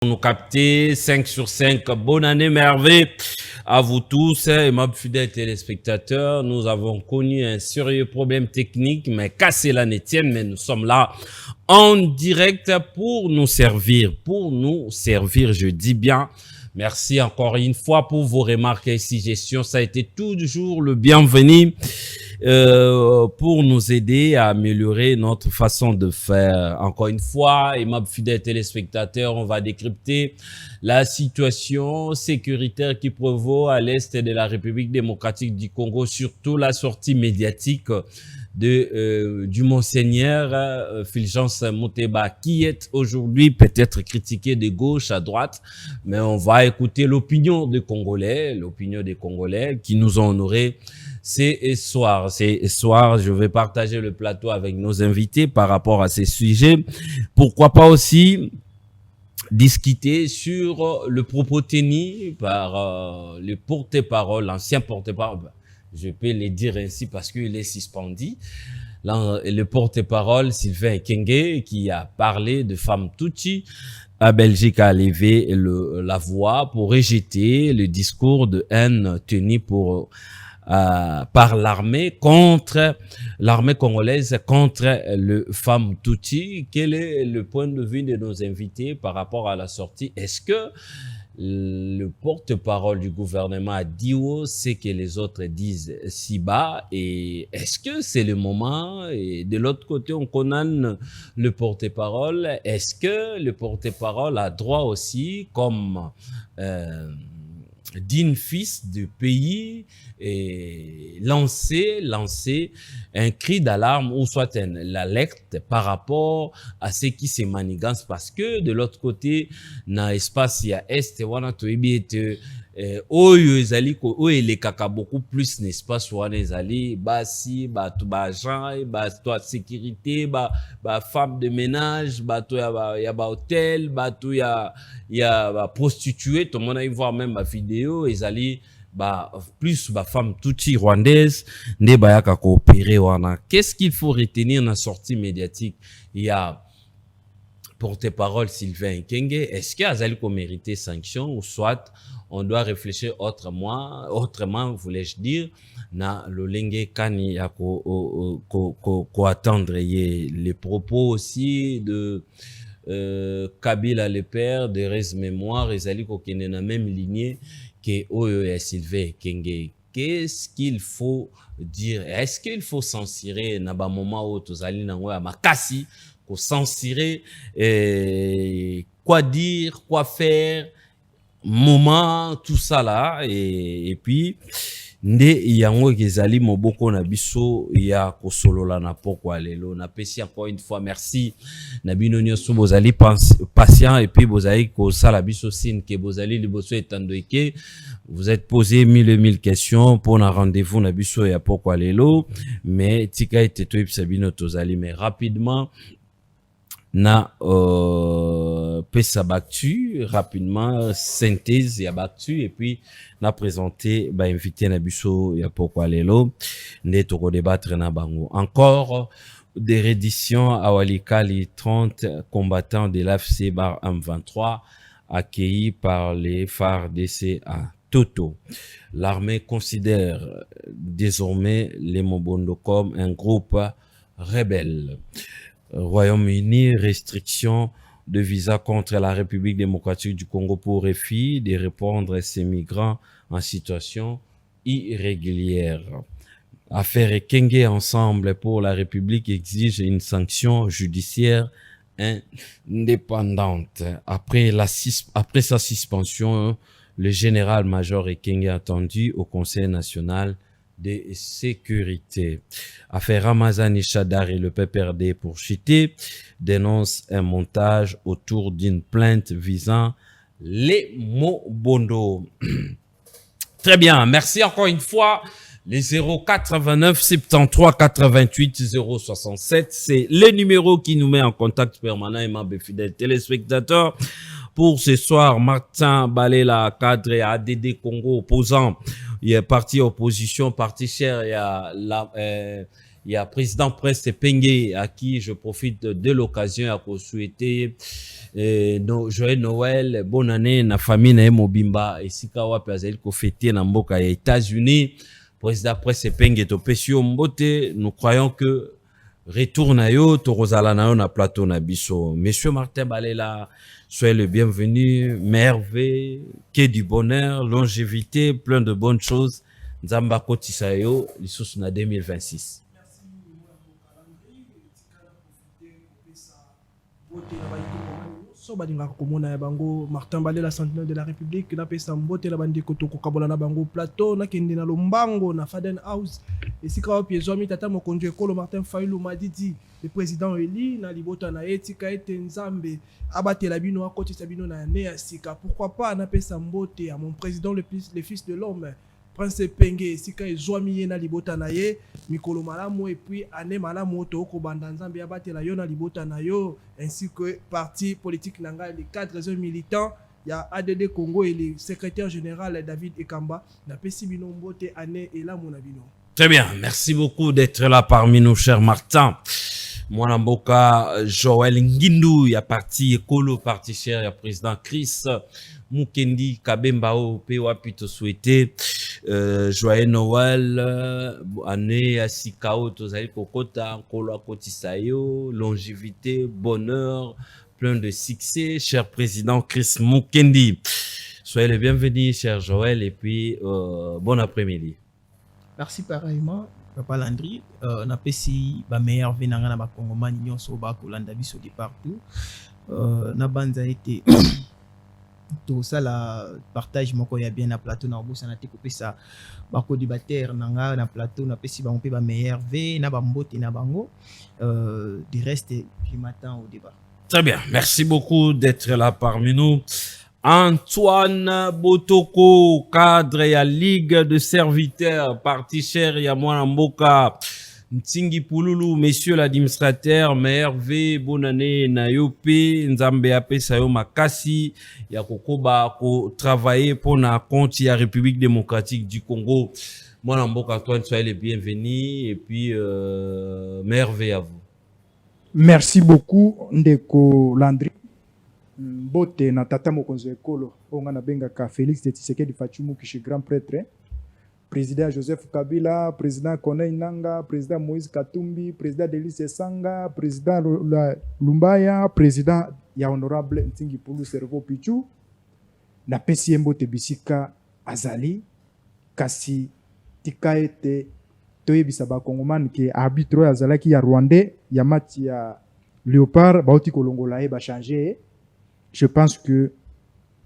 Nous capter 5 sur 5. Bonne année, merveille à vous tous, aimables fidèles téléspectateurs. Nous avons connu un sérieux problème technique, mais cassé la tienne, mais nous sommes là en direct pour nous servir, je dis bien. Merci encore une fois pour vos remarques et suggestions. Ça a été toujours le bienvenu pour nous aider à améliorer notre façon de faire. Encore une fois, aimables fidèles téléspectateurs, on va décrypter la situation sécuritaire qui prévaut à l'est de la République démocratique du Congo, surtout la sortie médiatique du Monseigneur Fulgence Muteba, qui est aujourd'hui peut-être critiqué de gauche à droite, mais on va écouter l'opinion des Congolais qui nous ont honorés. Ce soir, je vais partager le plateau avec nos invités par rapport à ces sujets. Pourquoi pas aussi discuter sur le propos tenu par le porte-parole, l'ancien porte-parole, je peux le dire ainsi parce qu'il est suspendu, le porte-parole Sylvain Ekenge, qui a parlé de femmes Tutsi. La Belgique a levé la voix pour rejeter le discours de haine tenu par l'armée congolaise contre le femme Tutsi. Quel est le point de vue de nos invités par rapport à la sortie? Est-ce que le porte-parole du gouvernement a dit haut ce que les autres disent si bas, et est-ce que c'est le moment? Et de l'autre côté, on condamne le porte-parole. Est-ce que le porte-parole a droit aussi, comme digne fils du pays, et lancer un cri d'alarme ou soit l'alerte par rapport à ce qui se manigance? Parce que de l'autre côté, na espace ya est wana toyebi ete oyo ezali oyo elekaka beaucoup plus n'espace wana ezali basi bato ba agent bato ya sécurité ba femme de ménage bato ya ba hôtel bato ya ba prostituée, tout le monde a vu voir même ma vidéo ezali plus femme Tutsi rwandaise nde bayaka coopérer wana. Qu'est-ce qu'il faut retenir dans la sortie médiatique? Il y a porte-parole Sylvain Ekenge. Est-ce que azali ko mériter sanction, ou soit on doit réfléchir autrement, voulais-je dire, na lolenge kani ya ko attendre les propos aussi de Kabila le père de Rez Mémoire ezali ko kende na même lignée que oyo ya Sylvain Ekenge. Qu'est-ce qu'il faut dire? Est-ce qu'il faut censurer na ba moment où tozali nango ya makasi, ko censurer quoi dire, quoi faire, moment, tout ça là, et puis nde yango ezali moboko na biso ya kosolola na pokwa lelo. Na pesi encore une fois merci na bino nyonso bozali patient, et puis bozali kosala biso signe que bozali liboso etando eke vous êtes posé mille questions pour un rendez-vous na biso ya pokwa lelo, mais tika ete toyebisa bino tozali mais rapidement na pesa baktu rapidement synthèse ya baktu, et puis na présenter invité na biso ya pokwa lelo nde toko débattre na bango. Encore des redditions à Walikali, 30 combattants de l'AFC Bar M23 accueillis par les FARDC à Toto. L'armée considère désormais les Mobondo comme un groupe rebelle. Royaume-Uni, restriction de visa contre la République démocratique du Congo pour refus de répondre à ces migrants en situation irrégulière. Affaire Ekenge ensemble pour la République exige une sanction judiciaire indépendante. Après sa suspension, le général-major Ekenge attendu au Conseil national de sécurité. Affaire Ramazani Chadar et le PPRD poursuivi dénonce un montage autour d'une plainte visant les Mobondo. Très bien, merci encore une fois. Les 089 73 88 067, c'est le numéro qui nous met en contact permanent, aimable fidèles téléspectateurs. Pour ce soir, Martin Balela, cadre et ADD Congo, opposant, il est parti opposition, parti cher, il y a Il y a président Presse Penge à qui je profite de l'occasion à souhaiter joyeux Noël, bonne année na famille na Mobimba et sika wapi azali ko fêter na mboka ya États-Unis. Président Presse Penge to pesio mbote, nous croyons que retour na yo to rozala na yo na plateau na biso. Monsieur Martin Balela, soyez le bienvenu, merveille, que du bonheur, longévité, plein de bonnes choses. Nzamba kotisa yo lisusu na 2026. So badinga komona ya bango Martin Balela sentinelle de la République na pesa mbote la bandi kotoko kabola na bango plateau na kende na Lombango na Faden House esika wapi ezwami tata mokonzi ekolo Martin Fayulu Madidi le président Eli na libota na etika ete nzambe abatela bino akotisa bino na ne ya sika pourquoi pas na pesa mbote à mon président le fils de l'homme Prince Penge sika ezwami ye na libota na ye mikolo malamu et puis ane malamu to ko banda nzambe abatela yo na libota na yo ainsi que parti politique nanga les cadres militants il y a ADD Congo et le secrétaire général David Ekamba na pesi bino mbote ane et la mona bino. Très bien, merci beaucoup d'être là parmi nous cher Martin. Mwana mboka Joël Ngindu ya parti Ekolo parti cher ya président Chris Mukendi Kabemba pe wapi to souhaiter joyeux Noël année ya sikao tozali kokota nkolo akotisa yo longévité bonheur plein de succès cher président Chris Mukendi. Soyez le bienvenu cher Joël et puis bon après-midi. Merci pareillement Papa Landry na pesi ba meilleur venanga na ba kongomani nyonso ba kolanda biso de partout na banza été tout ça la partage moko ya bien na plateau na bosa na te kopesa ba co-débatteur nanga na plateau na pesi ba mpe ba meilleur v na ba mbote na bango du reste du matin au débat. Très bien, merci beaucoup d'être là parmi nous. Antoine Botoko, cadre ya Ligue de serviteurs, parti cher ya mwana mboka Ntingi Pululu, messieurs l'administrateur, Merve, bonne année na yope, nzambe apesa yo makasi ya kokoba ko travailler pour na compte ya République démocratique du Congo. Mwana mboka Antoine, soyez les bienvenus et puis Merve à vous. Merci beaucoup Ndeko Landry. Bote na tata mokonzi ekolo onga na benga ka Félix Tshisekedi Fachumu kishi grand prêtre, président Joseph Kabila, président Corneille Nangaa, président Moïse Katumbi, président Denis Esanga, président Lumbaya, président ya honorable Ntingi Pulu Servo Pichu na pesi mbote bisika azali kasi tika ete toyebisa ba kongomani ke arbitre azalaki ya Rwandais ya match ya Léopard bauti kolongola e ba changer. Je pense que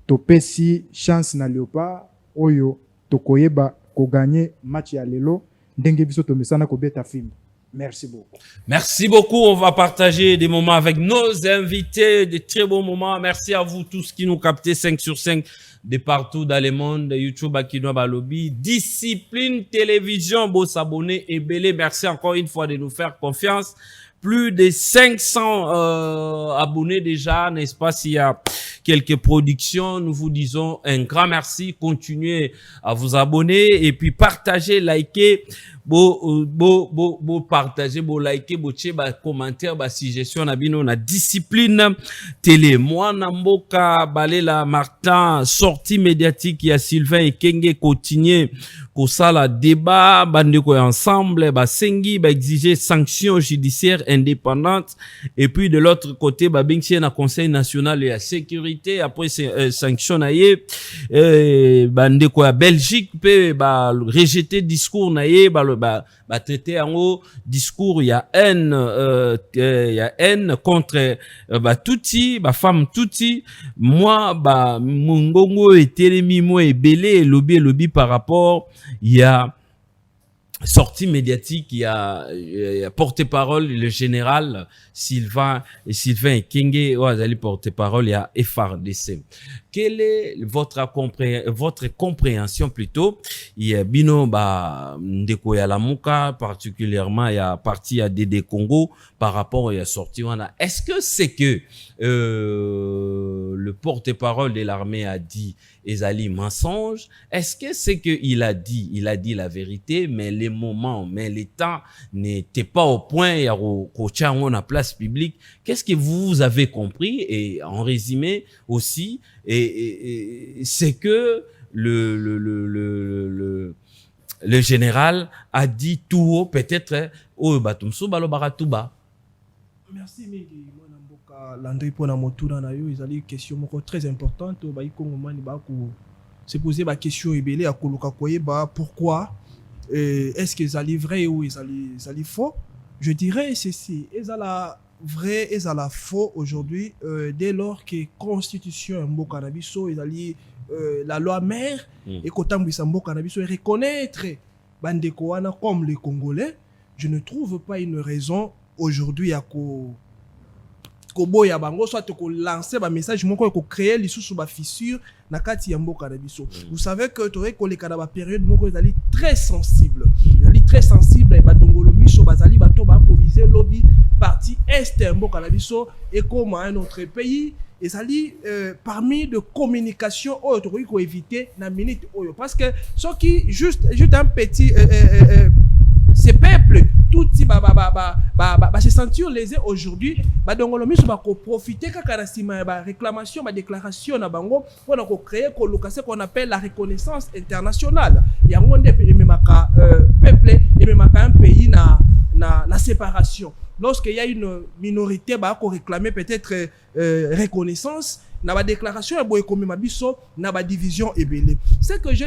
topesi chance na Léopard oyo tokoyeba ko gagner match ya lelo ndenge biso tomesana ko beta film. Merci beaucoup. Merci beaucoup. On va partager des moments avec nos invités, des très bons moments. Merci à vous tous qui nous captez 5 sur 5 de partout dans le monde. YouTube, Akinoa Balobi, Discipline Télévision, beau s'abonner et belé. Merci encore une fois de nous faire confiance. Plus de 500 abonnés déjà, n'est-ce pas? S'il y a quelques productions, nous vous disons un grand merci. Continuez à vous abonner et puis partagez, likez, partagez, likez, commentaire, suggestion, na Discipline Télé. Moi, Namboka, Balela, Martin, sortie médiatique, il y a Sylvain et Kenge, continuez. Kosala débat, bandeko ensemble, sengi, exiger sanctions judiciaires indépendantes. Et puis de l'autre côté, bingsi na Conseil national de la sécurité. Après sanctions naie, bandeko ya Belgique peut rejeter discours naie, traiter en haut discours il y a haine contre Tutsi, femme Tutsi. Moi mungongo et telemi moi et belé lobby par rapport il y a sortie médiatique, il y a porte-parole, le général Sylvain Ekenge, allez porte-parole, il y a FRDC. Quelle est votre compréhension plutôt? Il y a Bino Ndeko Yalamuka, particulièrement il y a parti à DD Congo par rapport à la sortie. Est-ce que c'est que le porte-parole de l'armée a dit Ezali mensonge? Est-ce que c'est qu'il a dit la vérité, mais les moments, mais le temps n'était pas au point, il y a la place publique. Qu'est-ce que vous avez compris? Et en résumé aussi, c'est que le général a dit tout haut, peut-être, oh, batumso, balo baratouba. Merci, Migi. Landry pour la motura na yo, ils ont une question très importante. Ba ikongomani ba ko se poser la question ebele à koluka koyeba pourquoi est-ce qu'ils allaient vrai ou ils allaient faux. Je dirais ceci, ils allaient vrai, ils allaient faux aujourd'hui dès lors que constitution mboka na biso ils allaient la loi mère et kotambwisa mboka na biso reconnaître bandeko wana comme les Congolais. Je ne trouve pas une raison aujourd'hui à koboya bango soit ko lancer ba message moko ko créer lisusu ba fissure na kati ya mboka na biso. Vous savez que tore ko leka na ba période moko ezali très sensible et ba dongolo miso bazali bato ba ko viser lobby partie est mboka na biso et comme un autre pays ezali parmi de communication oyo tore ko éviter na minute oyo parce que ce qui juste un petit ces peuples tout type se sentir lésé aujourd'hui badongolo miso ba ko profiter kaka na sima ba réclamation ba déclaration na bango pour na ko créer ko lokase qu'on appelle la reconnaissance internationale ya ngonde ememaka peuple ememaka un pays na séparation lorsque il y a une minorité ba ko réclamer peut-être reconnaissance na ba déclaration ya boye komema biso na ba division ebele. C'est que je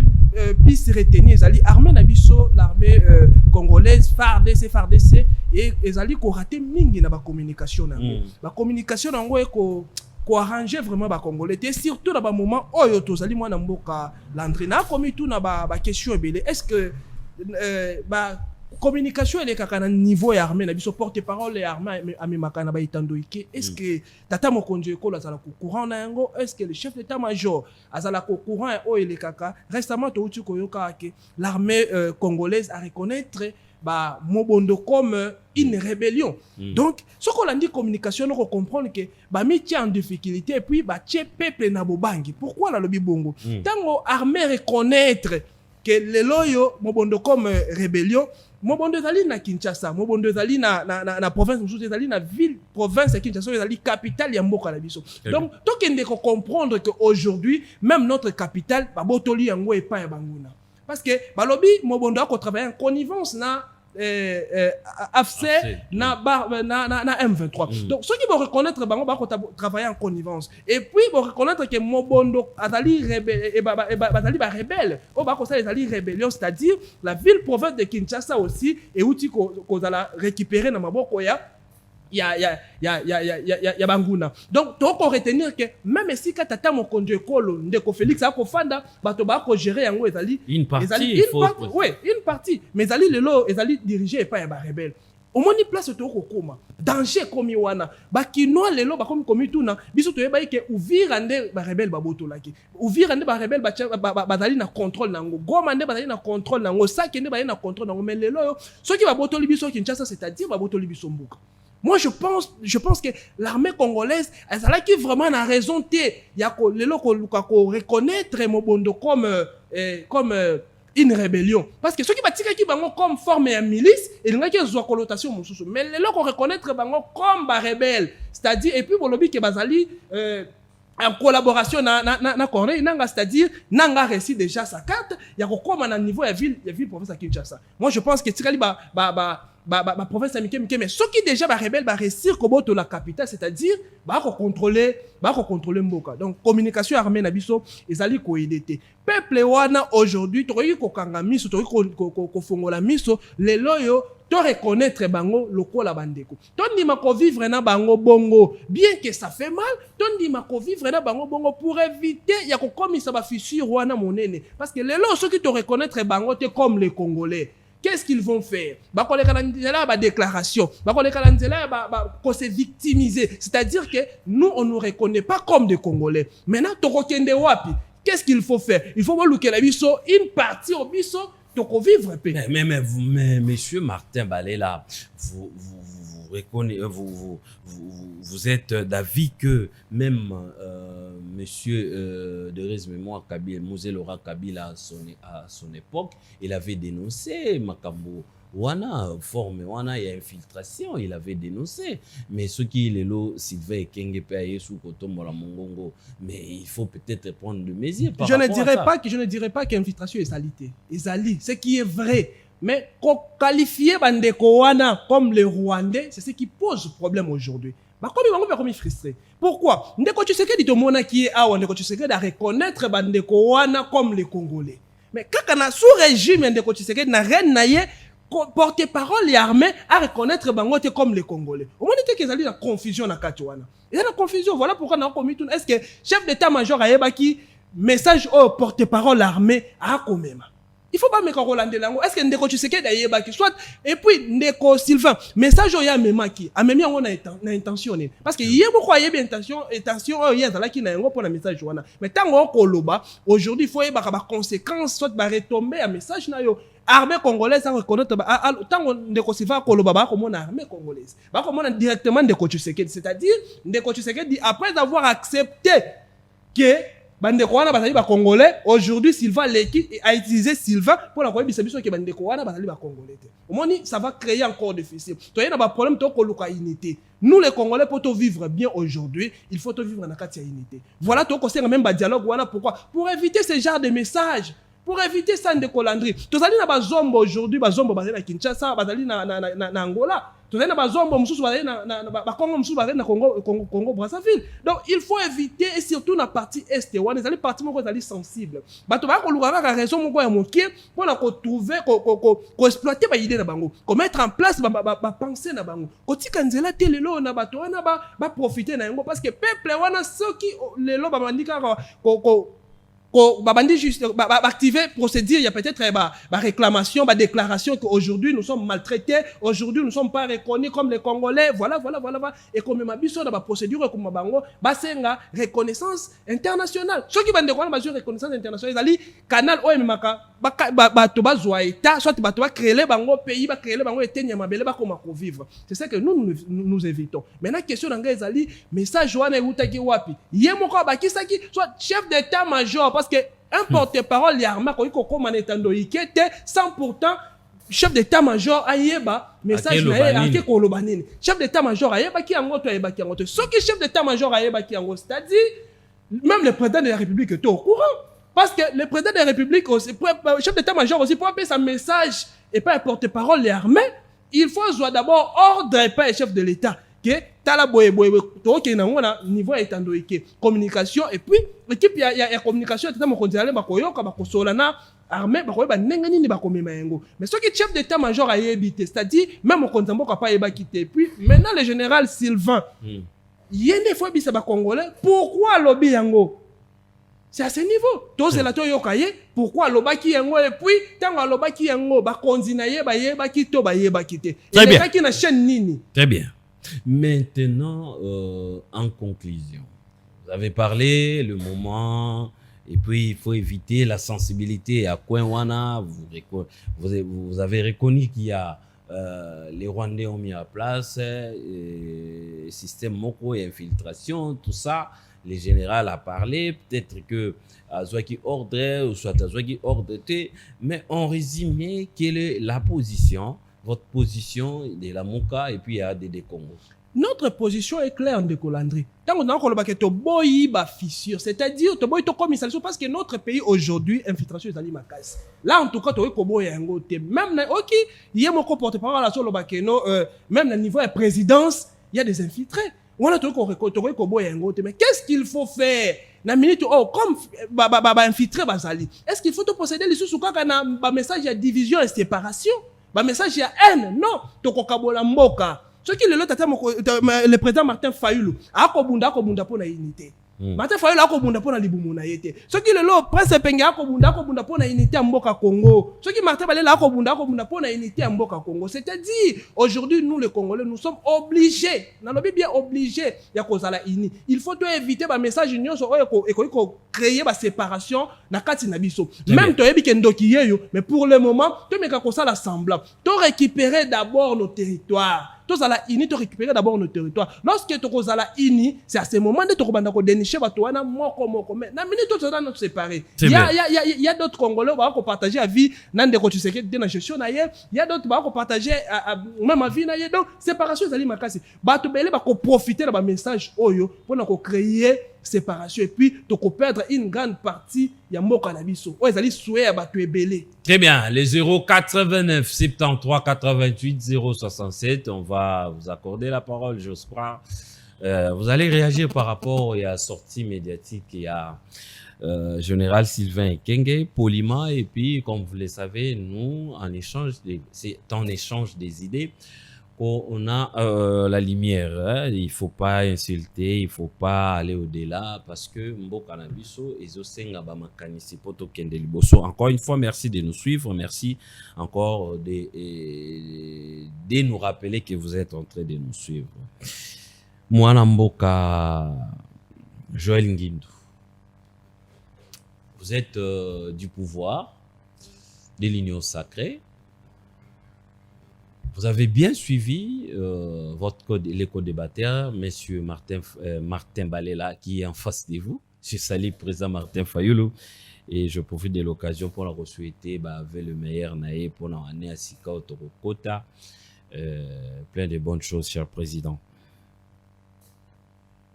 puisse retenir ezali armée na biso l'armée congolaise FARDC et ezali ko rater mingi na ba communication na ba communication nango ko arranger vraiment ba congolais et surtout na ba moment oyo tozali mwana mboka Landry na komi tout na ba question ebele. Est-ce que ba communication elle est kaka na niveau ya armée na biso porte-parole ya armée amemaka na ba itandoike? Est-ce que tata mokonzi ekolo azala ko courant na yango? Est-ce que le chef d'état-major azala ko courant o ele kaka? Récemment to uti koyoka ke l'armée congolaise a reconnaître ba mobondo comme une rébellion. Donc ce qu'on a dit communication on comprendre que ba métier en difficulté et puis ba tie peuple na bobangi. Pourquoi la lobby bongo? Tango armée reconnaître que le loyo mobondo comme rébellion mobondo ezali na Kinshasa, mobondo ezali na province mosusu, ezali na ville province ya Kinshasa, ezali capitale ya mboka na biso. Donc tokende ko comprendre que aujourd'hui même notre capitale ba botoli yango epa ya banguna parce que balobi mobondo ako travailler en connivence na AFC na M23. Donc ceux qui vont reconnaître bango ba ko travailler en connivence et puis vont reconnaître que mobondo azali rebelle et bazali ba rebelle o ba ko ça ezali rébellion, c'est-à-dire la ville province de Kinshasa aussi et outi ko zala récupérer na maboko ya banguna. Donc to ko retenir que même si tata mokonzi ekolo ndeko Félix akofanda bato ba ko gérer yango ezali une partie une partie mais ezali lelo ezali dirigé pas ya ba rebelle. Au moni place to ko koma danger komi wana ba kinoa lelo ba komi tuna biso to yeba ke ouvrir ande ba rebelle ba botolaki ouvrir ande ba rebelle ba zali na contrôle nango goma ande ba zali na contrôle nango ça kende ba na contrôle nango mais lelo ceux qui ba botoli biso Kinshasa c'est-à-dire ba botoli biso mbuka. Moi, je pense que l'armée congolaise, elle a qui vraiment la raison de reconnaître Mobondo comme une rébellion. Parce que ceux qui battent comme forme et milice, ils n'ont pas de connotation. Mais les gens reconnaître comme rebelle. C'est-à-dire, et puis, pour le but que Bazali, en collaboration na Corneille nanga, c'est-à-dire nanga réussi déjà sa carte, il y a comme un niveau de ville province à Kinshasa. Moi, je pense que Tikali province à Miké, mais ceux qui déjà rebelle va réussir comme la capitale, c'est-à-dire contrôler Mboka. Donc communication armée na biso ezali ko edete. Peuple wana aujourd'hui toyi ko kanga miso, toyi ko fongola miso, les loyo to reconnaître bango lokola bandeko. Tondi mako vivre na bango bongo, bien que ça fait mal, tondi mako vivre na bango bongo pour éviter ya ko komisa ba fissure wana monene parce que les loyo ceux qui te reconnaître bango te comme les Congolais. Qu'est-ce qu'ils vont faire? Déclaration. Qu'on s'est victimisé. C'est-à-dire que nous, on ne nous reconnaît pas comme des Congolais. Maintenant, qu'est-ce qu'il faut faire? Il faut voir une partie au biso toko-vivre pe. Mais monsieur Martin Balela, vous êtes d'avis que même monsieur de Rizmémoire Kabila, Mosé Laurent Kabila à son époque, il avait dénoncé Makambo. Wana forme wana il y a infiltration, il avait dénoncé, mais ce qui est là Sylvain Kenge paye sous Kotombo la Mongongo, mais il faut peut-être prendre des mesures par rapport à ça. Je ne dirais pas qu'infiltration est salité. Ezali, ce qui est vrai, mais qualifier bandeko wana comme les Rwandais, c'est ce qui pose problème aujourd'hui. Bah comme frustré. Pourquoi? Ndeko Tshisekedi to mona qui est awa, Ndeko Tshisekedi à reconnaître bandeko wana comme les Congolais. Mais quand on a sous régime Ndeko Tshisekedi na reine naie porte-parole et armée à reconnaître Bangote comme les Congolais. Au moins, il y a une confusion dans Katouana. Il y a une confusion. Voilà pourquoi on a commis tout. Est-ce que chef d'état-major a yébaki message au porte-parole armée à Komema? Il faut pas mettre Roland Delango. Est-ce que Ndeko Tshisekedi a yébaki soit et puis Ndeko Sylvain message au ya memaki a même on a intentionné parce que hier beaucoup a yébi intention il y a là qui n'a pas pour le message wana. Mais tant qu'on koloba aujourd'hui il faut y avoir conséquences soit ba retomber un message na yo. Armée congolaise à reconnaître tant Ndeko Sylvain koloba ba comme armée congolaise ba comme directement Ndeko Tshisekedi, c'est-à-dire Ndeko Tshisekedi après avoir accepté que bandeko wana bazali ba congolais aujourd'hui Sylvain l'équipe a utilisé Sylvain pour la koyebi biso que bandeko wana bazali ba congolais. Au moins ça va créer encore des déficit. To y a ba problème to koluka unité. Nous les Congolais pour vivre bien aujourd'hui, il faut vivre dans la unité. Voilà to ko senga même ba dialogue wana pourquoi? Pour éviter ce genre de messages. Pour éviter ça de colandrie. Tous allez na bazombo aujourd'hui, bazombo bazali na Kinshasa, bazali na Angola. Tous allez na bazombo mususu bazali na Congo mususu bazali na Congo Brazzaville. Donc il faut éviter et surtout na partie est on les allez partie moko ezali sensible. Bato ba ko luka ka raison moko ya mokie pour na ko trouver ko exploiter ba idée na bango, ko mettre en place ba penser na bango. Ko tika nzela telelo na bato wana ba profiter na yango parce que peuple wana soki lelo ba bandika ko babandi juste activer procédure il y a peut-être réclamation déclaration qu'aujourd'hui nous sommes maltraités, aujourd'hui nous ne sommes pas reconnus comme les Congolais, voilà et comme ma biso dans la procédure comme bango basenga reconnaissance internationale ceux qui bande quoi major reconnaissance internationale ali canal OMMaka bato bazwa état soit bato ba créer bango pays ba créer bango etenya mabele ba koma ko vivre, c'est ça que nous évitons. Maintenant question nga ezali message wana utaki wapi yemoko bakisaki soit chef d'état-major parce que un porte-parole l'armée ko komana etando ikete sans pourtant chef d'état-major ayeba message na yé ko lobanini chef d'état-major ayeba ki yango to ayeba ki yango to soki chef d'état-major ayeba ki yango c'est-à-dire même le président de la République est au courant parce que le président de la République aussi chef d'état-major aussi pour appeler sa message et pas un porte-parole l'armée il faut soit d'abord ordre et pas un chef de l'État que tala boye to ke na ngona niveau etando ike communication et puis l'équipe il y a communication tata mo konzala ba koyoka ba kosolana armée ba koyeba nenga nini ba komema yango mais ce qui chef d'état-major a yebité c'est-à-dire même au konzambo ka pas yeba quitter puis maintenant le général Sylvain yende fois bisa ba congolais pourquoi lobby yango c'est à ce niveau tous la to yokaye pourquoi lobaki yango et puis tango lobaki yango ba konzina yeba kito ba yeba quitter et qui na chaîne nini. Très bien. Maintenant, en conclusion, vous avez parlé le moment, et puis il faut éviter la sensibilité à Kouenwana. Vous avez reconnu qu'il y a les Rwandais ont mis en place système Moko et infiltration, tout ça. Le général a parlé, peut-être que Azouaki ordre ou soit Azouaki ordre, mais en résumé, quelle est la position? Votre position de la Moka et puis il y a des Congo. Notre position est claire de Colandry. Tant qu'on a encore le boyi ba fissure, c'est-à-dire to boyi to commissaire parce que notre pays aujourd'hui infiltration est alimakas. Là en tout cas to ko boyi yango te même na OK, il y a mon porte-parole là sur le bakeno même na niveau de présidence, il y a des infiltrés. On a to ko boyi yango te mais qu'est-ce qu'il faut faire? Na minute comme infiltré bazali. Est-ce qu'il faut te posséder les sous kaka na ba message de division et séparation? Ba message ya haine non to kokabola mboka ce qui le président Martin Fayulu akobunda pour la unité Martin Fayulu akobunda pona libumu na yete. Soki lelo Prince Penge akobunda pona unité ya mboka Congo. Soki Martin Balela akobunda pona unité ya mboka Congo. C'est-à-dire aujourd'hui nous les Congolais nous sommes obligés, nalobi bien obligés ya kozala ini. Il faut éviter ba message union so eko créer ba séparation na kati na biso. Même to yebi kendoki yeyo, mais pour le moment, to meka kosala semblant. To récupérer d'abord nos territoires. Tous à la ini, tu récupérer d'abord nos territoires. Lorsque tu es à la ini, c'est à ce moment de te dénicher, mais na minute tu dois nous séparer. Il y a d'autres Congolais qui vont partager la vie, n'ande que tu sais que de la gestion il y a d'autres qui vont partager même la vie naïe. Donc séparation c'est makasi. Ba tu belé ba ko profiter de ba message oyo pour nous créer séparation et puis tu peux perdre une grande partie ya mboka na biso. O ezali souhait ba tu belé. Très bien, les 089 73 88 067, on va vous accorder la parole, j'ose croire. Vous allez réagir par rapport à la sortie médiatique, il y a Général Sylvain Ekenge, poliment, et puis comme vous le savez, nous, c'est en échange des idées qu'on a la lumière. Hein. Il ne faut pas insulter, il ne faut pas aller au-delà parce que Mboka na biso ezosenga ba makanisi poto kende liboso. Encore une fois, merci de nous suivre, merci encore de nous rappeler que vous êtes en train de nous suivre. Mwana Mboka Joël Ngindu, vous êtes du pouvoir, de l'Union sacrée. Vous avez bien suivi les co-débatteurs, monsieur Martin Balela, qui est en face de vous. Je salue le président Martin Fayulu et je profite de l'occasion pour leur souhaiter avec le meilleur naïe pour l'année à Sika Otorokota. Plein de bonnes choses, cher président.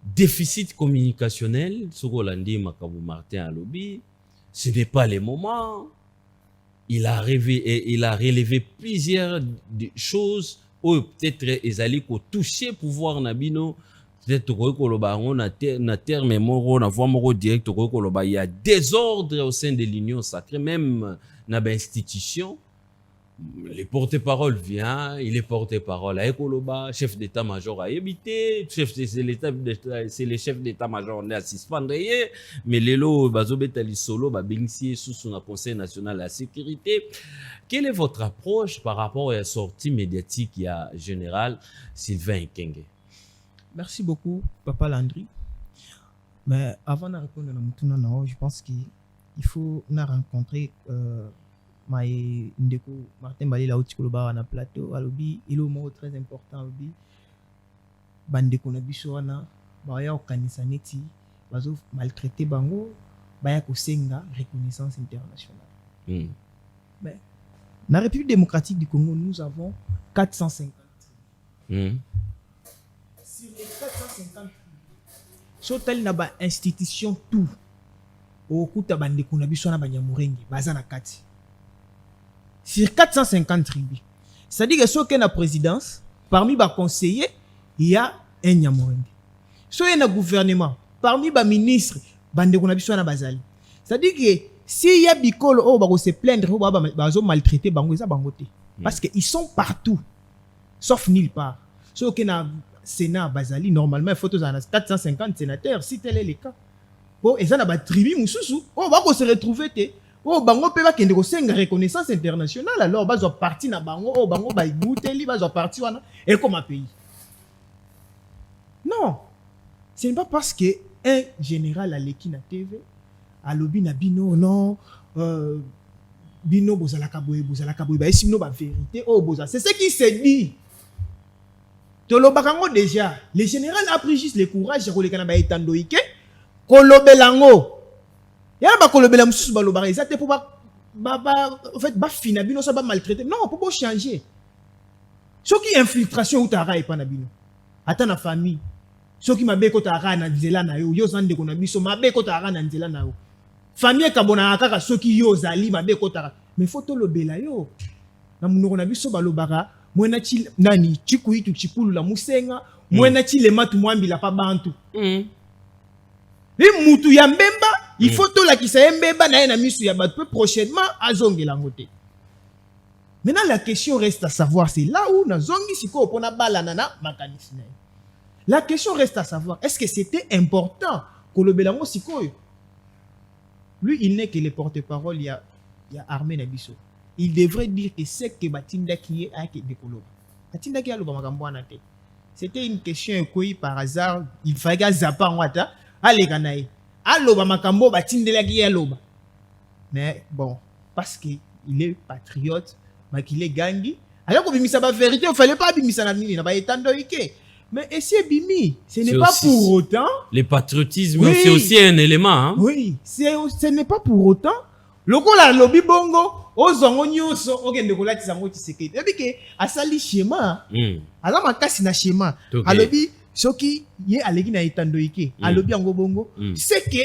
Déficit communicationnel, Sogolandi Makabou Martin Alobi, ce n'est pas le moment. Il a relevé plusieurs choses où peut-être ils allaient toucher pouvoir nabino peut-être na terme moro na voix moro direct il y a désordre au sein de l'Union sacrée, même na institution. Le porte-parole vient, il est porte-parole à Ekoloba, chef d'état-major à éviter, c'est le chef d'état-major on est à suspendre, mais les lots bazobetali solo babingsi sous son conseil national de la sécurité. Quelle est votre approche par rapport à la sortie médiatique il y a général Sylvain Ekenge? Merci beaucoup Papa Landry. Mais avant de répondre à Mutuna Nao, je pense qu'il faut rencontrer ndeko Martin Balela Otikoloba na plateau alobi ilo mot très important alobi bandeko na biso wana baya okanisa neti bazo maltraiter bango baya kosenga reconnaissance internationale. Mais na République démocratique du Congo nous avons 450 sur les 450 sotali na ba institution tout okuta bandeko na biso na banyamurengi baza na kati sur 450 tribus. C'est-à-dire que ceux qui sont la présidence, parmi les conseillers, il y a un Nyamourengue. Ceux qui sont le gouvernement, parmi les ministres, c'est-à-dire que s'il y a des gens qui vont se plaindre, qui vont maltraiter, parce qu'ils sont partout, sauf nulle part. Ceux qui sont le Sénat, Bazali, normalement, il faut 450 sénateurs, si tel est le cas. Et ça, il y a des tribus, ils vont se retrouver. Oh bango pe ba kende ko senga reconnaissance internationale alors bazo parti na bango oh bango ba ibuteli bazo parti wana et comme un pays. Non. Ce n'est pas parce que un général à l'équipe na TV à lobby na bino non bino bozala kaboye ba esino ba vérité oh boza c'est ce qui se dit. Tolobakango déjà le général a pris juste le courage de koleka na ba etandoike kolobelango. Il y a des gens qui sont en fait, fina bino ça va maltraiter. Non, pour changer. Ceux qui infiltration ou tara et pas na bino. Attends la famille. Ceux qui m'abe ko tara na nzela na yo, yo zande ko na biso m'abe ko tara na nzela na yo. Famille kabona kaka ceux qui yo zali m'abe ko tara. Mais faut to lobela yo. Na munoko na biso balobaka, mwena chi nani chikuitu chikulu la musenga, mwena chi le matu mwambila pa bantu. Et mutu ya mbemba il faut tout la qui s'est mbemba na na misu ya bat peu prochainement à zongi la ngote. Maintenant la question reste à savoir c'est là où na zongi siko pona bala nana makanisina. La question reste à savoir est-ce que c'était important Kolobelango sikoyo. Lui, il n'est que le porte-parole, il y a Armé Nabiso. Il devrait dire que c'est que Batinda qui est avec des Koloba. Batinda qui a le Bamakambouanate. C'était une question qui, par hasard, il fallait que Zapa en Wata, allez, Ganaï. Allo Bamakambo, Batinda qui est Loba. Mais bon, parce qu'il est patriote, mais qu'il est gangi. Alors que Bimisa la vérité, il ne fallait pas Bimisa la Nini, il n'a pas été ike. Mais et Bimi, ce n'est pas pour autant. Le patriotisme, oui, c'est aussi un élément. Hein? Oui, ce n'est pas pour autant. Lokola lobby bongo, ozongo nyonso, okende kolati zango Tshisekedi. Et puis que asali schéma, ala makasi na schéma. Alobi soki ye aleki na etando ike, alobi yango bongo, c'est que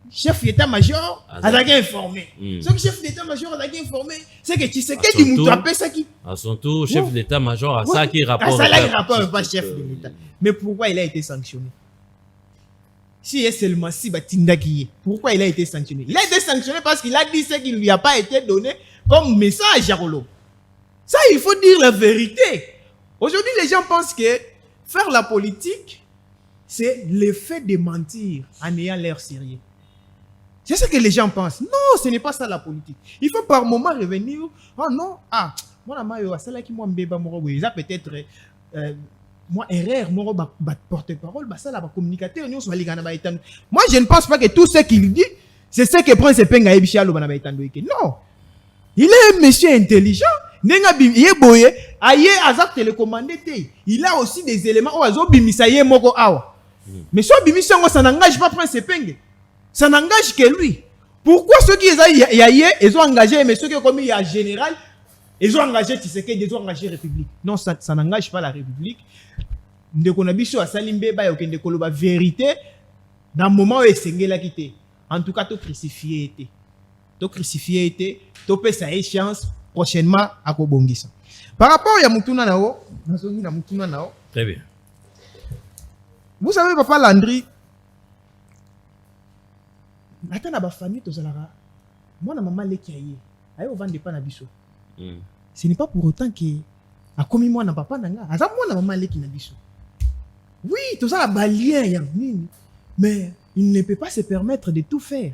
chef d'état-major a été informé. Ce que chef d'état-major a été informé, c'est que Tshisekedi mutapé ça qui. À son tour, chef d'état-major a ça qui rapporte. Ça qui rapporte pas chef de l'État. Mais pourquoi il a été sanctionné? Si est seulement si Batinda qui est, pourquoi il a été sanctionné? Il a été sanctionné parce qu'il a dit ce qui ne lui a pas été donné comme message à Rolo. Ça, il faut dire la vérité. Aujourd'hui, les gens pensent que faire la politique, c'est le fait de mentir en ayant l'air sérieux. C'est ce que les gens pensent. Non, ce n'est pas ça la politique. Il faut par moment revenir. Oh non, moi, ça peut-être moi erreur moi porte-parole ça la communicateur moi je ne pense pas que tout ce qu'il dit c'est ce que Prince Penga Ebichalo bana baitando ike. Non, il est un monsieur intelligent, nenga bim ye boye aye azak télécommandé te. Il a aussi des éléments où azo bimisa ye moko awa. Mais so bimisa ngo ça n'engage pas Prince Penga, ça n'engage que lui. Pourquoi ceux qui ils ont engagé mais ceux qui comme il y a général ils ont engagé Tshisekedi, ils ont engagé République. Non, ça n'engage pas la République. Ndeko na biso asali mbeba yo kende koloba vérité dans moment où esengela kité. En tout cas to crucifié été. To crucifié été, to pesa échéance prochainement à kobongisa. Par rapport à mutuna nao, nazongi na mutuna nao. Très bien. Vous savez papa Landry ata na ba famille to zalaka. Moi na maman leki aye. Aye o vendre pas na biso. Ce n'est pas pour autant que a commis moi na papa nanga. Aza moi na maman leki na biso. Oui, tout ça, la balien, mais il ne peut pas se permettre de tout faire.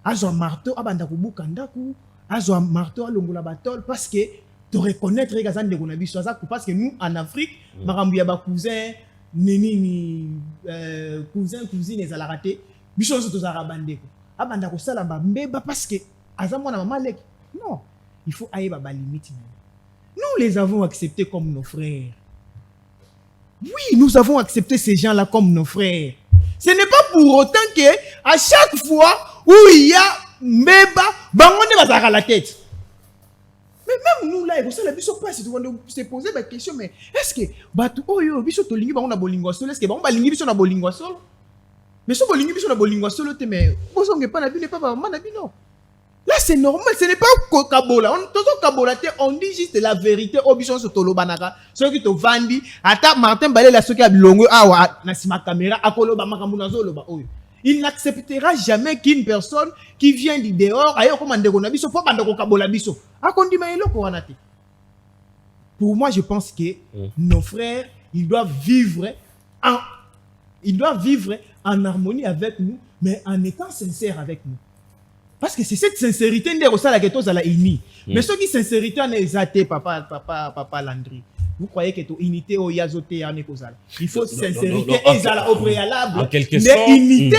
Azo marteau, abandakubu kandaku, azo marteau, alongola batol, parce que tu reconnaître les gazans de Gonabi, parce que nous, en Afrique, marambuya ba cousin, nini, cousin, cousine, les alaraté, bichon se tous arabandeko. Abandaku salamba, mbeba, parce que, azamona maman lek. Non, il faut aïe ba limite. Nous les avons acceptés comme nos frères. Oui, nous avons accepté ces gens-là comme nos frères. Ce n'est pas pour autant que à chaque fois où il y a Mbeba, Bangonde va à la tête. Mais même nous là, vous savez, ils sont pas si vous se poser la question, mais est-ce que Batu Oyo, Biso Tolingi, Bangon a Bolingo Solo, est-ce que Bangon Balingi Biso na Bolingo Solo? Mais si Bolingi Biso na Bolingo Solo, mais vous n'avez pas la vie, n'est pas maman la vie, non. Là, c'est normal, ce n'est pas Kabola. On dit juste la vérité. Obichon sur Tolo Banaka. Ceux qui te vendent, Ata Martin Balé, la ceux qui a longue, Nasima caméra, Akolo Bamakamuna Zolo. Il n'acceptera jamais qu'une personne qui vient du dehors, ailleurs comme Andegonabiso, faut pas Kabola-biso. Pour moi, je pense que nos frères, ils doivent vivre en harmonie avec nous, mais en étant sincères avec nous. Parce que c'est cette sincérité qui est la unie. Mais ce qui sincérité en est papa Landry. Vous croyez que l'unité au yazote en est il faut sincérité au préalable. En quelque sorte. L'unité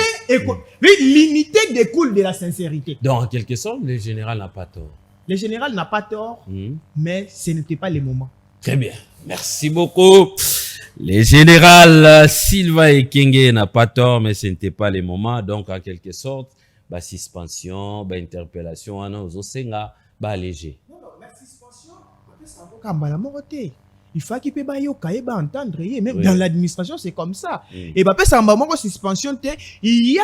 découle de la sincérité. Donc en quelque sorte, le général n'a pas tort. Le général n'a pas tort, mais ce n'était pas le moment. Très bien. Merci beaucoup. Le général Sylvain Ekenge n'a pas tort, mais ce n'était pas le moment. Donc en quelque sorte, ba suspension, ba interpellation, aux osenga, ba léger. Non, la suspension, il faut qu'il puisse entendre. Même dans l'administration, c'est comme ça. Et bah, suspension, il y a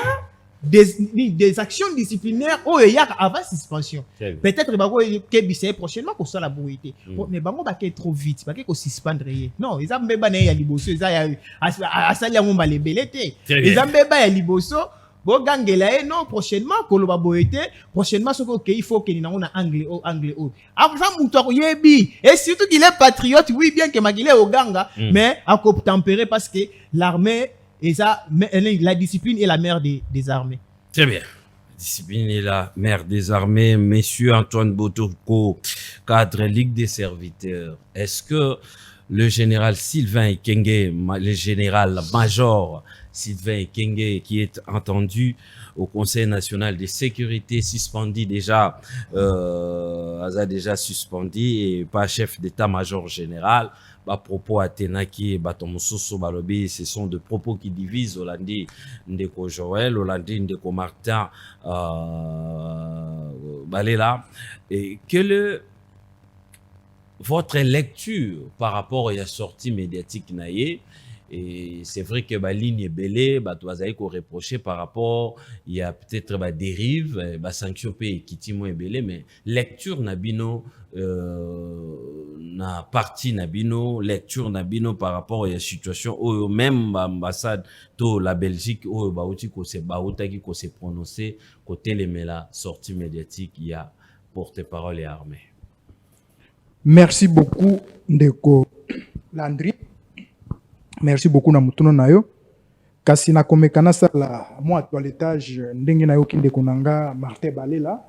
des actions disciplinaires où il y a avant suspension. Peut-être que c'est prochainement pour ça la bruité. Mais bah, on va trop vite, pas qu'on suspendre. Non, ils ont même pas les liboso, ils ont les belletés. Ils ont même pas les liboso. Bon, gangela, non, prochainement, koloba boete, prochainement, ce qu'il faut qu'il y ait un anglais. Après ça, mouton yebi. Et surtout qu'il est patriote, oui, bien que Magile au ganga, mais à tempérer parce que l'armée Et ça, la discipline est la mère des armées. Très bien. Discipline est la mère des armées. Monsieur Antoine Botoko, cadre Ligue des serviteurs. Est-ce que le général Sylvain Ekenge, le général major Sylvain Ekenge, qui est entendu au Conseil national de sécurité, suspendu déjà, a déjà suspendu et pas chef d'état-major général, à propos à Tenaki, Batomososo Balobi, ce sont des propos qui divisent Hollandi Ndeko Joël, Hollandi Ndeko Martin, Balela. Et quelle est votre lecture par rapport à la sortie médiatique naïe? Et c'est vrai que la ligne est belle, qu'on reprocher par rapport, il y a peut-être des dérives, des sanctions pays qui sont belle, mais lecture nabino, na partie nabino, lecture nabino par rapport à la situation, ou même l'ambassade de la Belgique, ou baouti ko se baouta qui s'est prononcé, côté les la sortie médiatique, il y a porte-parole et armée. Merci beaucoup, Ndeko Landry. Merci beaucoup na mutuno nayo. Kasi na komekana sala mo toiletage ndenge nayo kinde konanga Martin Balela.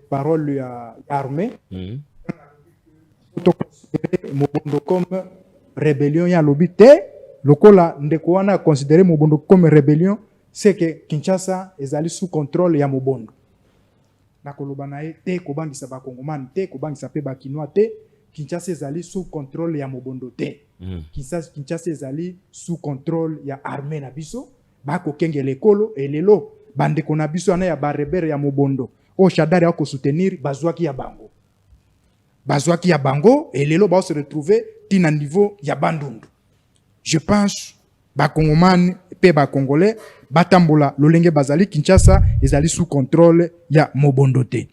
Parole ya armée. To considérer Mobondo comme rébellion ya lobité. Lokola ndeko wana considérer Mobondo comme rébellion, c'est que Kinshasa ezali sous contrôle ya Mobondo. Na koloba nae te kobangisa ba Kongomani te kobangisa pe ba Kinois te. Kinshasa ezali sous contrôle ya Mobondo te. Kinshasa ezali sous contrôle ya armée na biso. Bako kenge lekolo elelo bandeko na biso ana ya barebere ya Mobondo. O Shadari ako soutenir bazwaki ya bango. Bazwaki ya bango elelo ba se retrouver tina niveau ya bandundu. Je pense ba Kongomani pe ba Congolais batambola lolenge bazali Kinshasa ezali sous contrôle ya Mobondo te.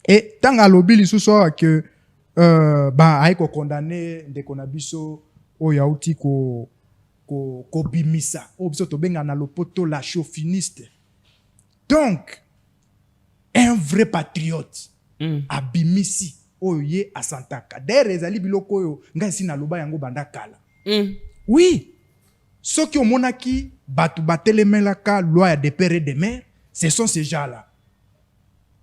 Et tanga lobili sous so que ba aiko condamné ndeko na biso o yauti ko bimisa o biso to benga na lopoto la chauviniste. Donc un vrai patriote abimisi o ye asantaka der ezali biloko yo ngasi na loba yango banda kala. Oui, ceux qui ont monaki batu batelemelaka loi ya de père et de mère, ce sont ces gens-là.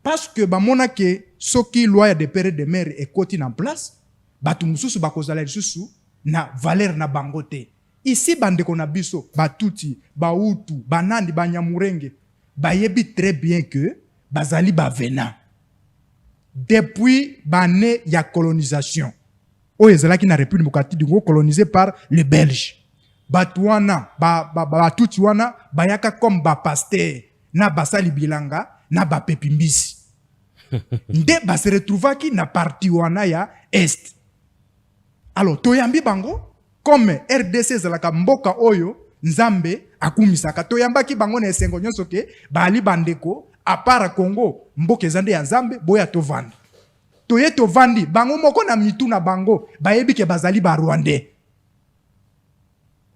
Parce que ba monaki soki loi ya de père et de mère est koti en place, batu mususu bakozala lisusu na valeur na bangote. Ici bandeko na biso, batuti, bautu, banandi, banyamurenge, bayebi très bien que bazali bavena. Depuis bané ya colonisation, oyezalaki na République démocratique du Congo colonisé par les Belges. Batuana, batuti wana, bayaka comme ba pasteur, na basali bilanga, na ba pepimbisi. Nde ba se retrouvaki na parti wana ya Est. Alors, toyambi bango, comme RDC zalaka mboka oyo, Nzambe akumisaka. Toyambaki bango na esengo nyonso ke, bali bandeko, apara Congo, mboka ezande ya Nzambe, boya tovandi. Toye tovandi, bango moko na mitu na bango, bayebi ke bazali ba Rwandais.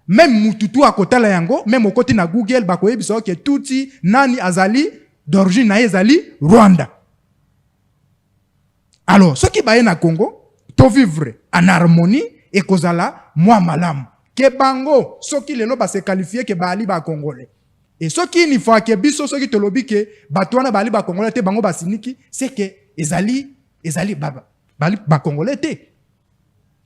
Même mututu akotala yango, même okoti na Google, bakoyebi so ke tuti nani azali, d'origine na ezali Rwanda. Alors, ce qui baye na Congo, to vivre en harmonie et kozala moi malam. Ke bango, ce qui lelo ba se qualifier ke bali ba Congolais. Et ce qui ni fois ke biso ce qui te lobi ke batwana bali ba Congolais te bango ba siniki, c'est que ezali bali ba Congolais te.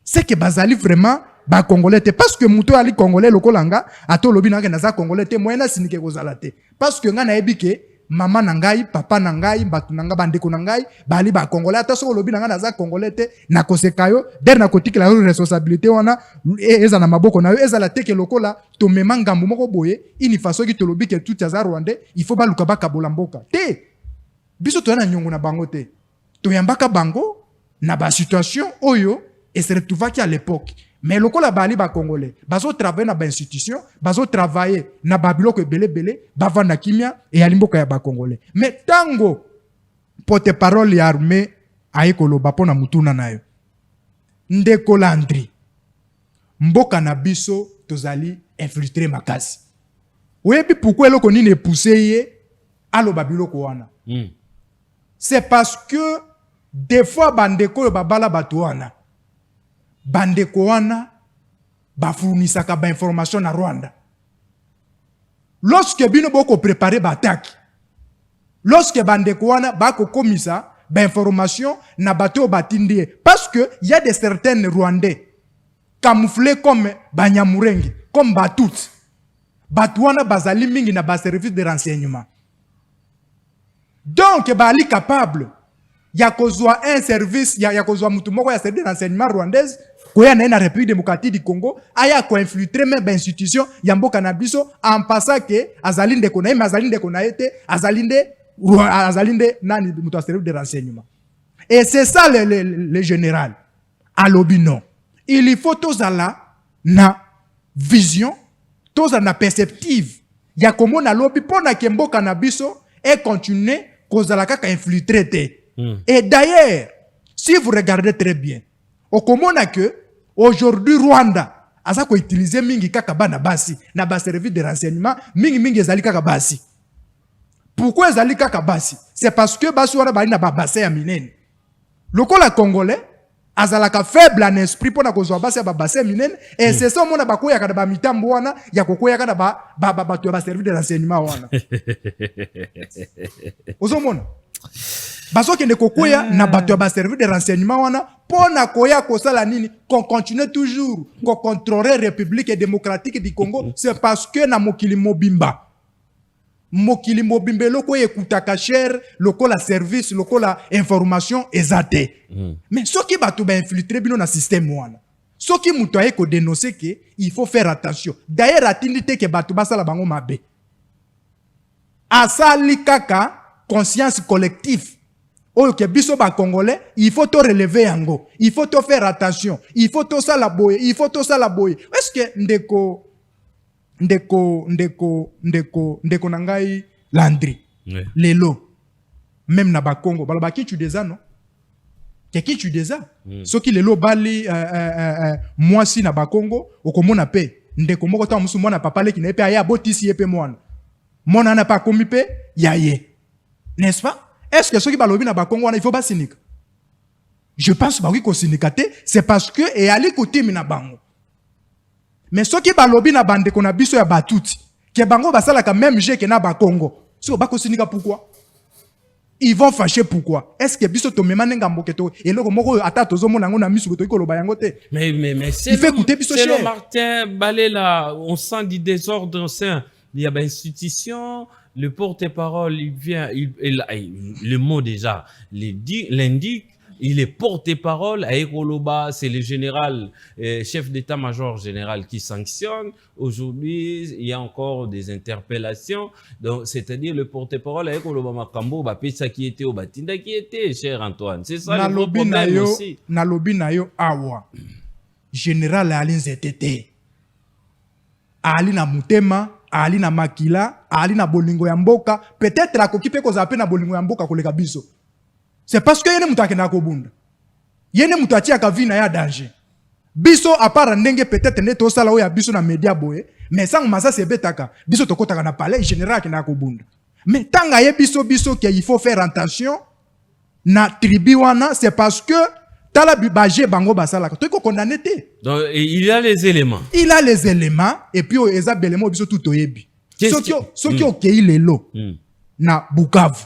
C'est que bazali vraiment ba Congolais te parce que muto ali Congolais lokolanga ato lobi na ke naza Congolais te moyena sinike kozala te. Parce que nga na yebi ke maman nangai, papa nangai, batu nanga bandeko nangai, bali ba Congolais ata soko lobi nanga naza Congolais te na kosekayo der na kotiki la responsabilité wana eza na maboko na yo eza la teke lokola to memanga moko boye ini faso ki to lobi ke tout ya Rwandais il faut ba luka ba kabola mboka te biso to na nyongo na bango te to yambaka bango na ba situation oyo et se retrouvaki à l'époque. Mais lokola bali ba Congolais, bazo travailler na ba institution, bazo travailler na babiloko belé, bavanda kimia et alimboka ya ba Congolais. Mais tango porte-parole ya armée aiko loba pona mutuna nayo. Ndeko Landry. Mboka na biso tozali infiltré makasi. Oyebi pourquoi eloko nini poussé ye alo babiloko wana. C'est parce que des fois bandeko yo babala batu wana bandeko wana bafournisaka ba information na Rwanda. Lorsque bino boko préparer ba attaque, lorsque bandeko wana bako komisa ba information na bateau batindie, parce que il y a des certaines Rwandais camouflés comme Banyamurenge, comme Batut. Batouana bazali mingi na ba service de renseignement. Donc bali capable ya kozwa un service ya kozwa mutu moko ya service de renseignement rwandaise koya na République démocratique du Congo aya ko infiltrer même ba institution ya mboka na biso en passant que azalinde ko na mais azalinde ko na été azalinde nani mutu ya service de renseignement. Et c'est ça le général alobino. Il faut tozala na vision, tozala na perceptive ya komona lobi pona ke mboka na biso et continuer kozala kaka infiltrer te. Et d'ailleurs, si vous regardez très bien, au komona que aujourd'hui Rwanda asa ko utiliser mingi kaka bana basi na ba service de renseignement mingi ezali kaka basi. Pourquoi ezali kaka basi? C'est parce que basi wana bali na ba bassin ya minene. Lokola congolais azalaka faible en esprit pona kozwa basi ya ba bassin minene et c'est ça mona bakoya kana ba mitambo wana ya kokoya kana ba to ba service de renseignement wana. Ozomona baso kende kokoya na bato ba service de renseignement wana pona koya kosala nini qu'on continue toujours qu'on contrôler République démocratique du Congo. C'est parce que na mokili mobimba loko ekutaka cher loko la service loko la information ezate. Mais soki bato ba infiltrer bino na système wana soki muto aye ko dénoncer que il faut faire attention. D'ailleurs atindi te ke bato basala bango mabe asali kaka conscience collective. Oh, que biso ba congolais, il faut te relever yango. Il faut te faire attention. Il faut te salaboyer. Il faut te salaboyer. Est-ce que ndeko nangai Landry. Lelo. Même na ba Congo, baloba ki tu déjà non? Qui tu déjà? Ce qui lelo bali moi si na ba Congo, okomona pe ndeko moko ta musu mwana papa le ki na pe aya botisi yepe mwana. Mona na pa komi pe yaye. N'est-ce pas? Est-ce que ceux qui balobi na bakongo il faut pas cynique? Je pense ba oui ko syndicate, c'est parce que et ali kotimi na bango. Mais ceux qui balobi na bande ko na biso ya batuti, ke bango basala ka même jeu que na bakongo. So ba ko syndicate pourquoi? Ils vont fâcher pourquoi? Est-ce que biso to memane ngambo keto et loko moko ata tozo mona ngo na misu ko lo bayango te. Mais c'est le Martin Balela, on sent du désordre au sein. Il y a une institution, le porte-parole, il vient, le mot déjà l'indique, il est porte-parole à Ekoloba, c'est le général, chef d'état-major général qui sanctionne. Aujourd'hui, il y a encore des interpellations. Donc, c'est-à-dire le porte-parole à Ekoloba Makambo, Bapesa qui était au Batinda qui était, cher Antoine. C'est ça le problème aussi. Nalobi nayo awa. Général Alin Zetete. Ali na mutema, ali na makila, ali na bolingo ya mboka, peut-être la kokipe ko zape na bolingo ya mboka koleka biso. C'est parce que yene mutu akenda ko bunda. Yene mutu atia ka vina ya danger. Biso apara ndenge peut-être ne to sala o ya biso na media boye, mais sang masa se betaka, biso to kotaka na palais général akenda ko bunda. Mais tanga ye biso que il faut faire attention na tribu wana, c'est parce que tala bibaje bango basala to ko condamner te. Donc il a les éléments. Il a les éléments et puis eza belemo biso tout oyebi. Soki okei lelo na Bukavu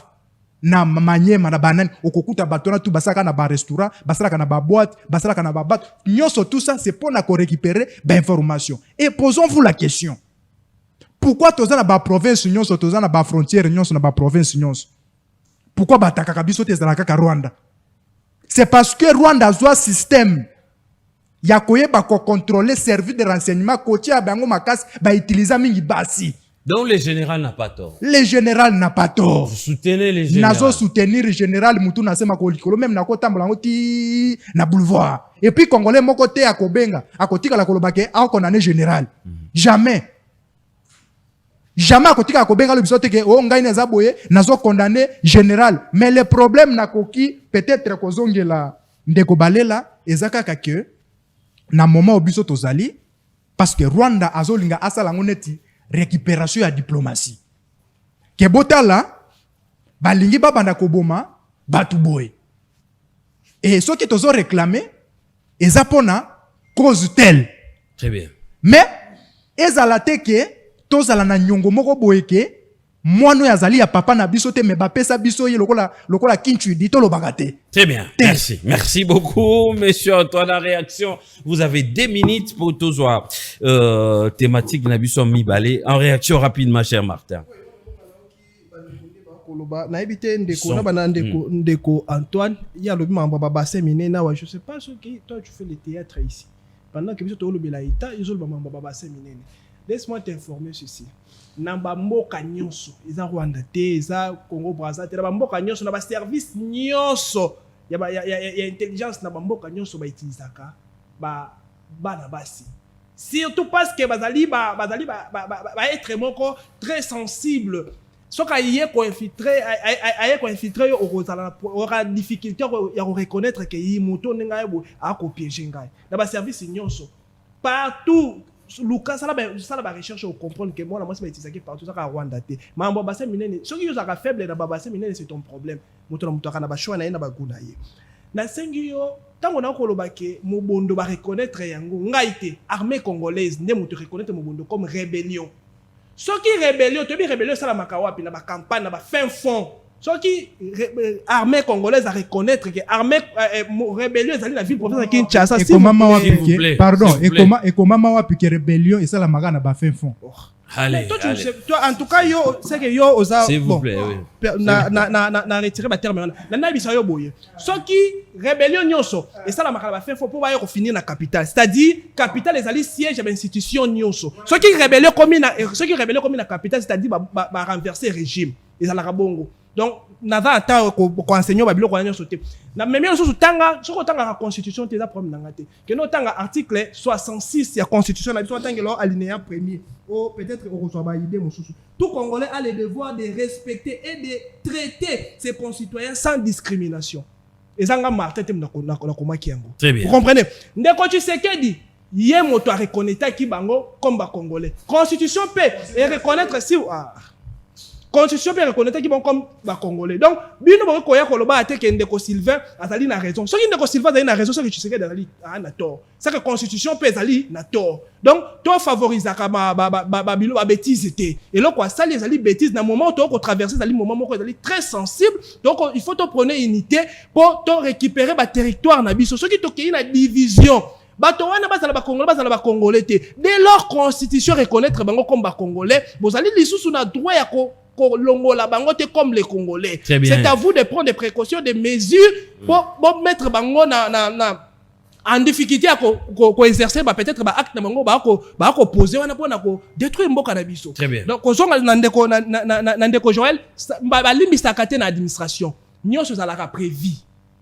na Manyema na banani okokuta batona tout basaka na ba restaurant, basaka na ba boîte, basaka na ba bateau. Nyoso tout ça c'est pour na ko récupérer ba information. Et posons-vous la question. Pourquoi toza na ba province nyoso toza na ba frontière nyoso na ba province nyoso? Pourquoi bataka biso te zala kaka Rwanda? C'est parce que Rwanda a un système. Ya koyeba ko contrôler service de renseignement côté ya bango makasi ba utiliser mingi basi. Donc le général n'a pas tort. Le général n'a pas tort. Vous soutenez le général. Nazo soutenir le général mutu na sema ko likolo même na ko tambola ngoti na boulevard. Et puis congolais moko te akobenga akotika la kolobake a condamné général. Jamais. Jamais akotika akobenga le bisote ke o ngai neza boye nazo condamné général. Mais le problème na koki peut-être kozongela ndeko balela ezaka que na moment obiso tozali parce que Rwanda azolinga asala ngoneti récupération ya diplomatie. Ke botala balingi babanda koboma batu boy. Et ce qui tozo réclamer ezapona cause telle. Très bien. mais ezala te ke tozala na nyongo moko boye ke mwana yazali ya papa na biso te me bapesa biso ye lokola kinchu di to lobaka te. Très bien, merci. Merci beaucoup, monsieur Antoine. La réaction, vous avez 2 minutes pour tous voir thématique Nabiso Mibale. En réaction rapidement, cher Martin. nayebi te ndeko na bana ndeko Antoine ya lobi mamba baba séminaire na wa je sais pas ce qui toi tu fais le théâtre ici pendant que biso to lobela ita ils ont mamba baba séminaire. Laisse-moi t'informer ceci. Na ba mboka nyonso eza Rwanda te eza Congo Brazza te na ba mboka nyonso na ba service nyonso ya intelligence na ba mboka nyonso ba utilisaka bana basi. Surtout parce que bazali être moko très sensible. So ka yé ko infiltrer yo aura difficulté ya reconnaître que yi moto nga yebo a ko piéger ngai. Na ba service nyonso partout Lucas ça la recherche pour comprendre que moi la moi c'est utilisé partout ça ka Rwanda te. Mambo bassin minene so ki yo za ka faible na ba bassin minene c'est ton problème. Moto na moto kana ba choix na ba guna ye. Na sengi yo tango na ko lobake mobondo ba reconnaître yango ngai te armée congolaise ne moto reconnaître mobondo comme rébellion. Ce qui rébellion, tu rébellion ça la makawa puis na ba campagne na ba fin fond. Ce qui armée congolaise à reconnaître que armée rébellion ça la ville province Kinshasa s'il vous plaît. Pardon, et comment wapi que rébellion et ça la maga na ba fin fond. Allez, toi en tout cas yo c'est que yo osa s'il vous plaît oui. na retirer ba terme na bisa yo boye. Ce qui rébellion nyonso et ça la makala ba fin fond pour ba yo finir na capitale. C'est-à-dire capitale les alliés siège à institution nyonso. Ce qui rébellion comme na capitale c'est-à-dire ba renverser régime. Et ça la rabongo. Donc naza ata ko enseigner ba biloko nyonso te. Na même nyonso tanga soko tanga la constitution te za problème nanga te. Que no tanga article 66 ya constitution na biso tanga lo alinéa premier. Oh peut-être on reçoit ba idée mosusu. Tout Congolais a le devoir de respecter et de traiter ses concitoyens sans discrimination. Et ça nga Martin tem na koma kiango. Très bien. Vous comprenez? Ndeko Tshisekedi yé moto a reconnaître ki bango comme ba Congolais. Constitution peut et reconnaître si Constitution peut reconnaître qu'ils vont comme les Congolais. Donc, bien nous voyons que le bas que Ndeko Sylvain a raison. Ce qui Ndeko Sylvain a raison, c'est que tu sais qu'il a tort. C'est que la Constitution peut aller na tort. Donc, toi favorises la bêtise. Et là, quoi, ça les bêtises, dans le moment où tu as traversé, c'est un moment où tu es très sensible. Donc, il faut te prendre unité pour te récupérer le territoire. Ce qui est une division. Bato wana bazala ba Congolais te. Dès leur constitution reconnaître bango comme ba Congolais, vous allez lisusu na droit ya ko longola bango te comme les Congolais. C'est à vous de prendre des précautions, des mesures pour mettre bango en difficulté à ko exercer peut-être ba acte na bango ba ko poser wana pour na ko détruire mboka na biso. Donc kozonga na ndeko Joël ba limbisa kate na administration. Nyonso za la prévu.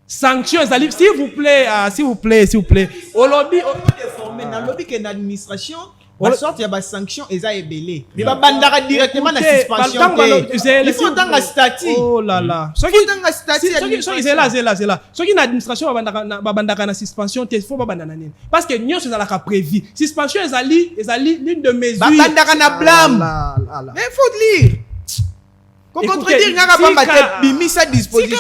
Sanctions, s'il vous plaît, s'il vous plaît. Au lobby, dans le lobby que l'administration, la sorte il y a des sanctions et ça est belé. Mais bah bandara directement la suspension. Il faut dans la statut. Oh là là. Ce qui dans la statut, c'est là. Ce qui l'administration bandara na suspension, il faut pas bandana. Parce que nous c'est la prévu. Suspension est l'une de mesures. Bandara na blâme. Mais il faut lire. Quand contredire n'a pas battu bimisa disposition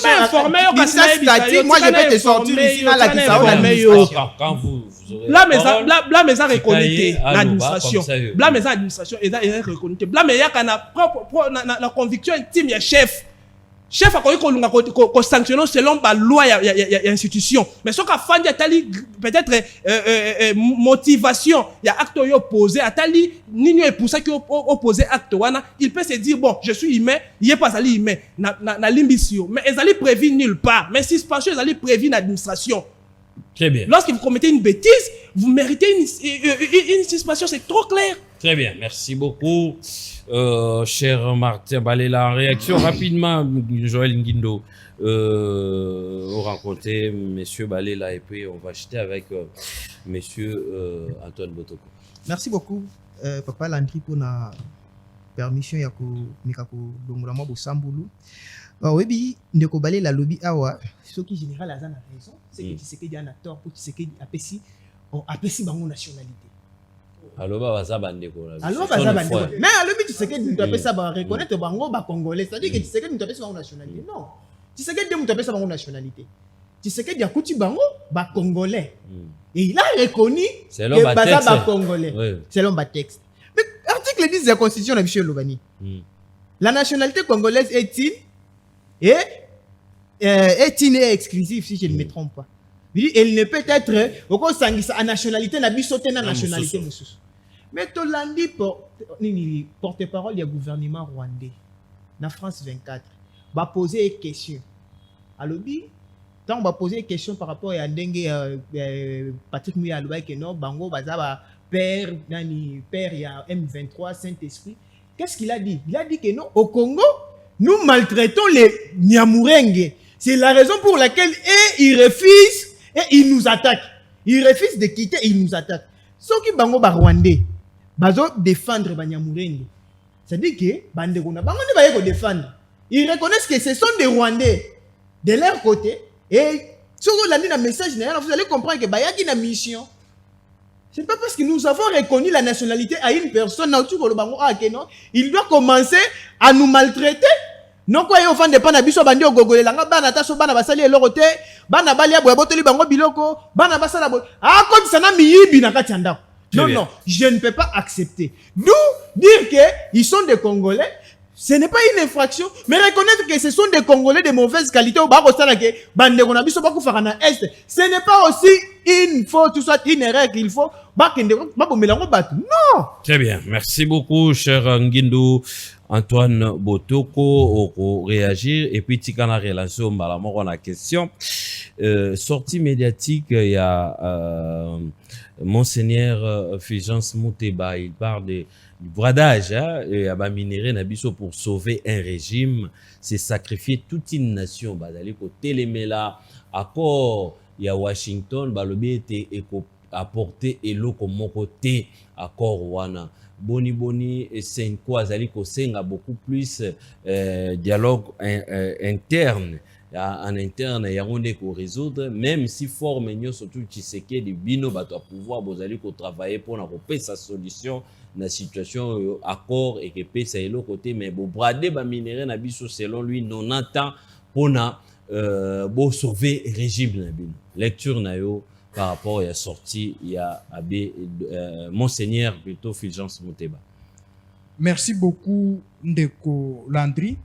bimisa statut moi je vais te sortir ici dans la discussion quand vous là mais ça reconnaître l'administration là mais ça administration et ça reconnaître là mais il y a kana propre la conviction intime ya chef a ko sanctionner selon la loi ya institution mais ce qu'a fandi atali peut-être motivation ya acte yo posé atali nini et pour ça que opposé acte wana il peut se dire bon je suis humain il est pas ali humain na limbisio mais ils allaient prévu nulle part mais suspension ils allaient prévu l'administration. Très bien. Lorsque vous commettez une bêtise vous méritez une suspension, c'est trop clair. Très bien, merci beaucoup, cher Martin Balela. En réaction rapidement, Joël Ngindo, on rencontrait Monsieur Balela et puis on va acheter avec Monsieur Antoine Botoko. Merci beaucoup, Papa Landry, pour la permission ya ko mikako dongolamo bosambulu. Oui, ndeko Balela lobby awa, ce qui général a raison, c'est que Tshisekedi a tort pour Tshisekedi apesi bango nationalité. Alors baza bandeko là. Mais alors tu sais que tu dois ça reconnaître bango ba congolais, c'est-à-dire que tu sais que tu dois ça bango nationalité. Non. Tu sais que tu dois ça bango nationalité. Tshisekedi akuti bango ba congolais. Et il a reconnu Selon que ba baza texte. ba congolais. Oui. Selon ba texte. Mais article 10 de la constitution de Michel Lobani. La nationalité congolaise est-il est exclusive si je ne me trompe pas. Elle ne peut être au sangisa à nationalité na biso te na nationalité mususu. Mais Tolandi porte-parole du gouvernement rwandais na France 24 va poser une question. Alors tant on va poser une question par rapport à ndenge Patrick Mouya aloba que non bango baza ba père ya M23 Saint-Esprit. Qu'est-ce qu'il a dit? Il a dit que non, au Congo, nous maltraitons les Nyamurenge. C'est la raison pour laquelle ils refusent et ils nous attaquent. Ils refusent de quitter et ils nous attaquent. Ceux qui bango ba Rwandais, bazo défendre ba Nyamurenge. C'est-à-dire que bandeko na bango ne ba défendre. Ils reconnaissent que ce sont des Rwandais de leur côté et sur le message, vous allez comprendre que bayaki na mission. C'est pas parce que nous avons reconnu la nationalité à une personne, il doit commencer à nous maltraiter. Non quoi yo fande pas na biso bandi ogogole langa bana taso bana basali elorote bana bali abwe boteli bango biloko bana basala bo comme ça na miyibi na kati ndako. Non, je ne peux pas accepter. Nous dire que ils sont des Congolais, ce n'est pas une infraction, mais reconnaître que ce sont des Congolais de mauvaise qualité ou ba kosala ke bande kona biso ba kufaka na est, ce n'est pas aussi une faute ou soit une erreur qu'il faut ba kende ba bomelango batu. Non. Très bien, merci beaucoup cher Ngindo Antoine Botoko pour réagir et puis tikana relation malamoko on a question sortie médiatique il y a Monseigneur Fulgence Muteba, il parle du bradage et à minéré nabiso pour sauver un régime, c'est sacrifier toute une nation. Badali ko telemela accord il y a Washington balobi était apporter eloko moko te accord wana boni et c'est quoi azali ko senga beaucoup plus dialogue interne en interne ya onde ko résoudre même si forme nyo surtout Tshisekedi bino bato pouvoir bozali ko travailler pour na ko sa solution na situation accord et que pesa elo côté mais bo brader ba minéraux na biso selon lui 90 ans pour na bo sauver régime na bino lecture na yo par rapport à la sortie il y a abbé Monseigneur plutôt Fulgence Muteba. Merci beaucoup Ndeko Landry.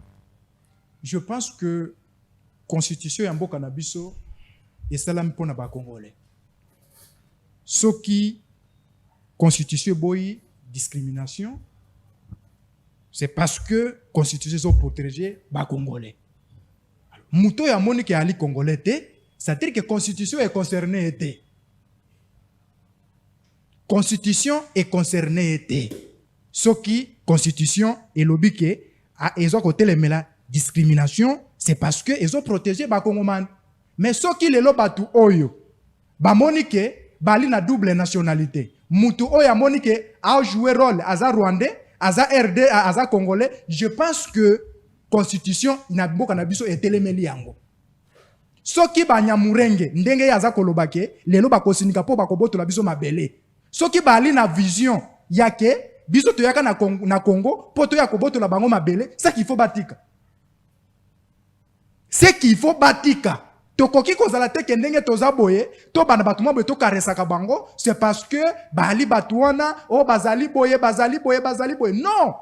Je pense que constitution ya mboka na biso esalami mpona ba Congolais. Soki constitution boyi discrimination, c'est parce que constitution sont protégés ba Congolais. Muto ya moni ke ali Congolais te, c'est-à-dire que constitution est concernée était. Constitution est concernée était. Soki constitution et lobby ke a ezo côté les mela discrimination, c'est parce que ils ont protégé ba Congoman. Mais soki lelo batu oyo ba monike bali na double nationalité. Mutu oya monike a joué rôle aza rwandais, aza RD, aza congolais. Je pense que constitution na mboka na biso etelemeli yango. Soki ba Nyamurenge ndenge yaza kolobake lelo ba kosinika po ba koboto la biso mabele. Soki bali na vision yake biso toyaka na Congo poto ya koboto la bango mabele, c'est qu'il faut batika. C'est qu'il faut batika. Tokoki kozala te kendenge toza boye, to bana batu mwa boye to karesaka bango, c'est parce que bali batuana o bazali boye. Non.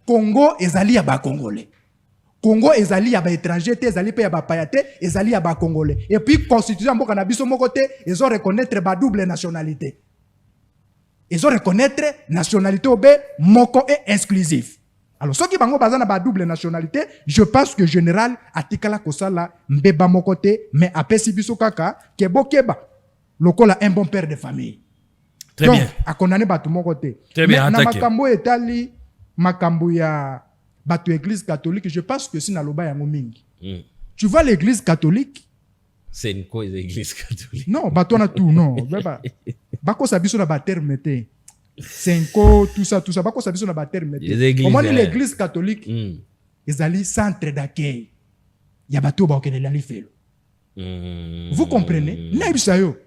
Congo ezali ya ba Congolais. Congo ezali ya ba étranger te, ezali pe ya ba payate, ezali ya ba Congolais. Et puis constitution mboka na biso moko te, ils ont reconnaître ba double nationalité. Ils ont reconnaître nationalité obe moko et exclusif. Alors ceux qui bango bazana ba double nationalité, je pense que général atikala kosala mbeba moko te, mais apesi biso kaka kebo keba lokola un bon père de famille. Très donc, bien. A condamné batu moko te. Très bien, na attaqué. makambo etali makambo ya batu église catholique, je pense que si na loba yango mingi. Tu vois l'église catholique? C'est une cause d'église catholique. Non, batu na tout, non. Bako sabiso na ba terme te. Cinco, tout ça, bako sabiso na ba terme te. Les églises, Comment l'église catholique? Mm. Ils centre d'accueil. Ya batu ba okene lali felo. Vous comprenez? Naibisa yo.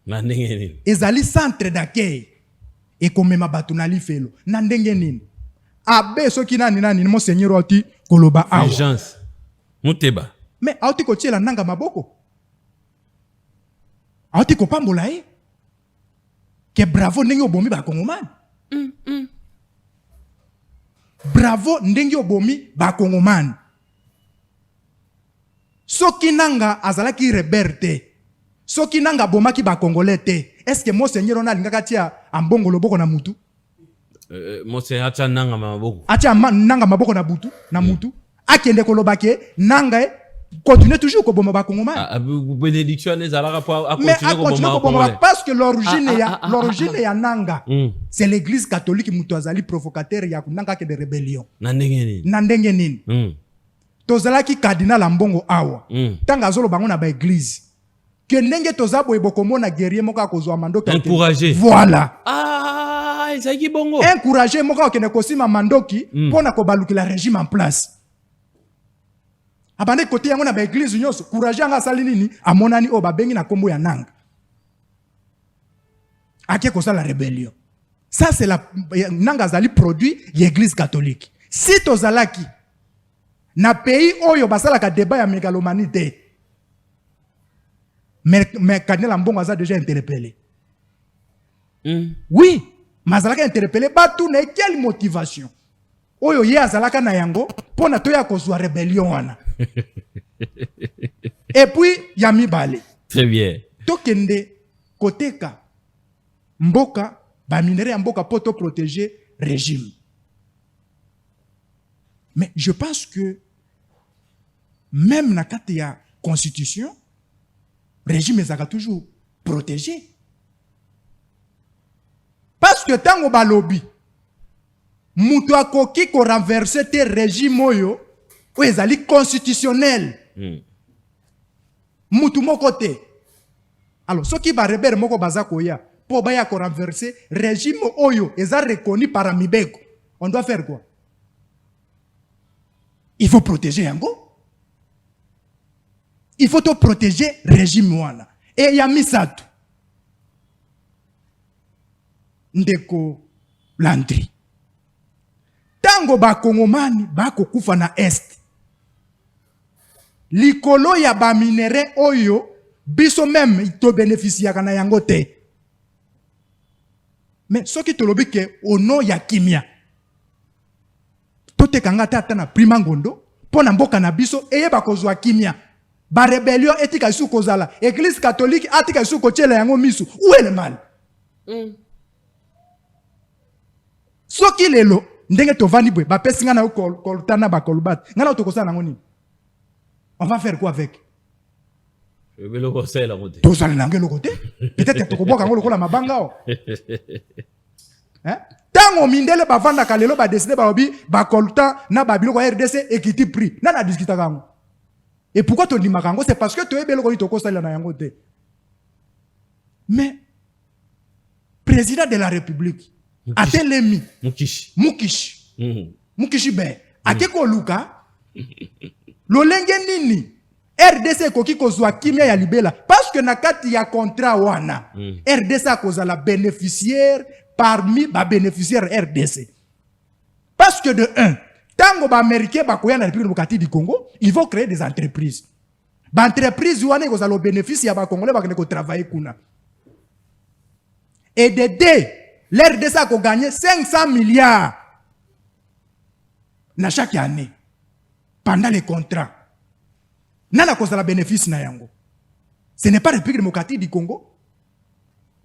Na ndenge nini? Ezali centre d'accueil. Et comme ma batu na li felo. Na ndenge nini? Abe soki nani Monseigneur oti koloba awa. Fulgence Muteba. mais auti ko tiela nanga maboko auti ko pambola ye que bravo ndenge obomi ba kongomani bravo ndenge obomi ba kongomani soki nanga azalaki rebelle te soki nanga bomaki ba congolais te est-ce que monseigneur on alingaka tia ambongo loboko na mutu monseigneur atia nanga maboko atia nanga maboko na butu na mutu akende kolobake nanga continue toujours ko bomba ba kongomani bénédiction ezalaka pour à mais continuer ko bomba parce que l'origine ya nanga Mm. c'est l'église catholique mutu azali provocateur ya nanga ke de rébellion na ndenge na ndenge nini nini tozalaki cardinal ambongo awa tanga azolo bango na ba église que ndenge tozabo ebokomona guerrier moko akozwa mandoki encourager voilà ezalaki bongo encourager moko akende kosima mandoki mpona kobalukila régime en place abande kote yango na ba église nyonso courage anga asali nini amonani o babengi na kombo ya nanga ake kosala rébellion ça c'est la nanga azali produit ya église catholique si tozalaki na pays oyo basalaka débat ya mégalomanie te mais cardinal ambongo aza déjà interpellé oui mazalaka interpellé batu na quelle motivation oyo ye azalaka na yango pona toya kozwa rébellion wana et puis ya mibale très bien tokende koteka mboka ba minere ya mboka poto protéger régime mais je pense que même na kati ya constitution régime ezaka toujours protégé parce que tango balobi mutu akoki ko renverser te régime oyo oyo ezali constitutionnel mutu moko te alors soki barebere moko baza koya po baya ko renverser régime oyo eza reconnu par mibeko on doit faire quoi il faut protéger yango il faut te protéger régime wana et ya misatu ndeko Landry tango bakongomani bakokufa na est likolo ya baminere oyo biso même to bénéficiaka na yango te mais soki tolobi ke ono ya kimia totekanga ata na prima ngondo pona mboka na biso eyeba kozwa kimia ba rébellion etika isu kozala église catholique atika isu kotiela yango misu où est le mal soki lelo ndenge tovandi bwe bapesi nga na koltana bakolubat nga na tokosala nango nini on va faire quoi avec beloko sala ngote tozala nango eloko te peut-être tokoboka ngo lokola mabanga o tango mindele bavandaka lelo badeside baobi bakolta na babiloko ya RDC ekiti prix nana discutaka yango et pourquoi tondimaka yango c'est parce que toyebi eloko nini tokosalela na yango te mais président de la république atelemi mukishi be ake koluka lolenge nini RDC ekoki kozwa kimia ya libela parce que na kati ya contrat wana RDC akozala bénéficiaire parmi ba bénéficiaire RDC parce que de un tango ba américain bakoya na République démocratique du Congo ils vont créer des entreprises ba entreprise wana ekozala bénéfice ya ba congolais bakene ko travailler kuna et de deux l'RDC a gagné 500 milliards na chaque année pendant les contrats. Nana cause la bénéfice na yango. Ce n'est pas la République démocratique du Congo.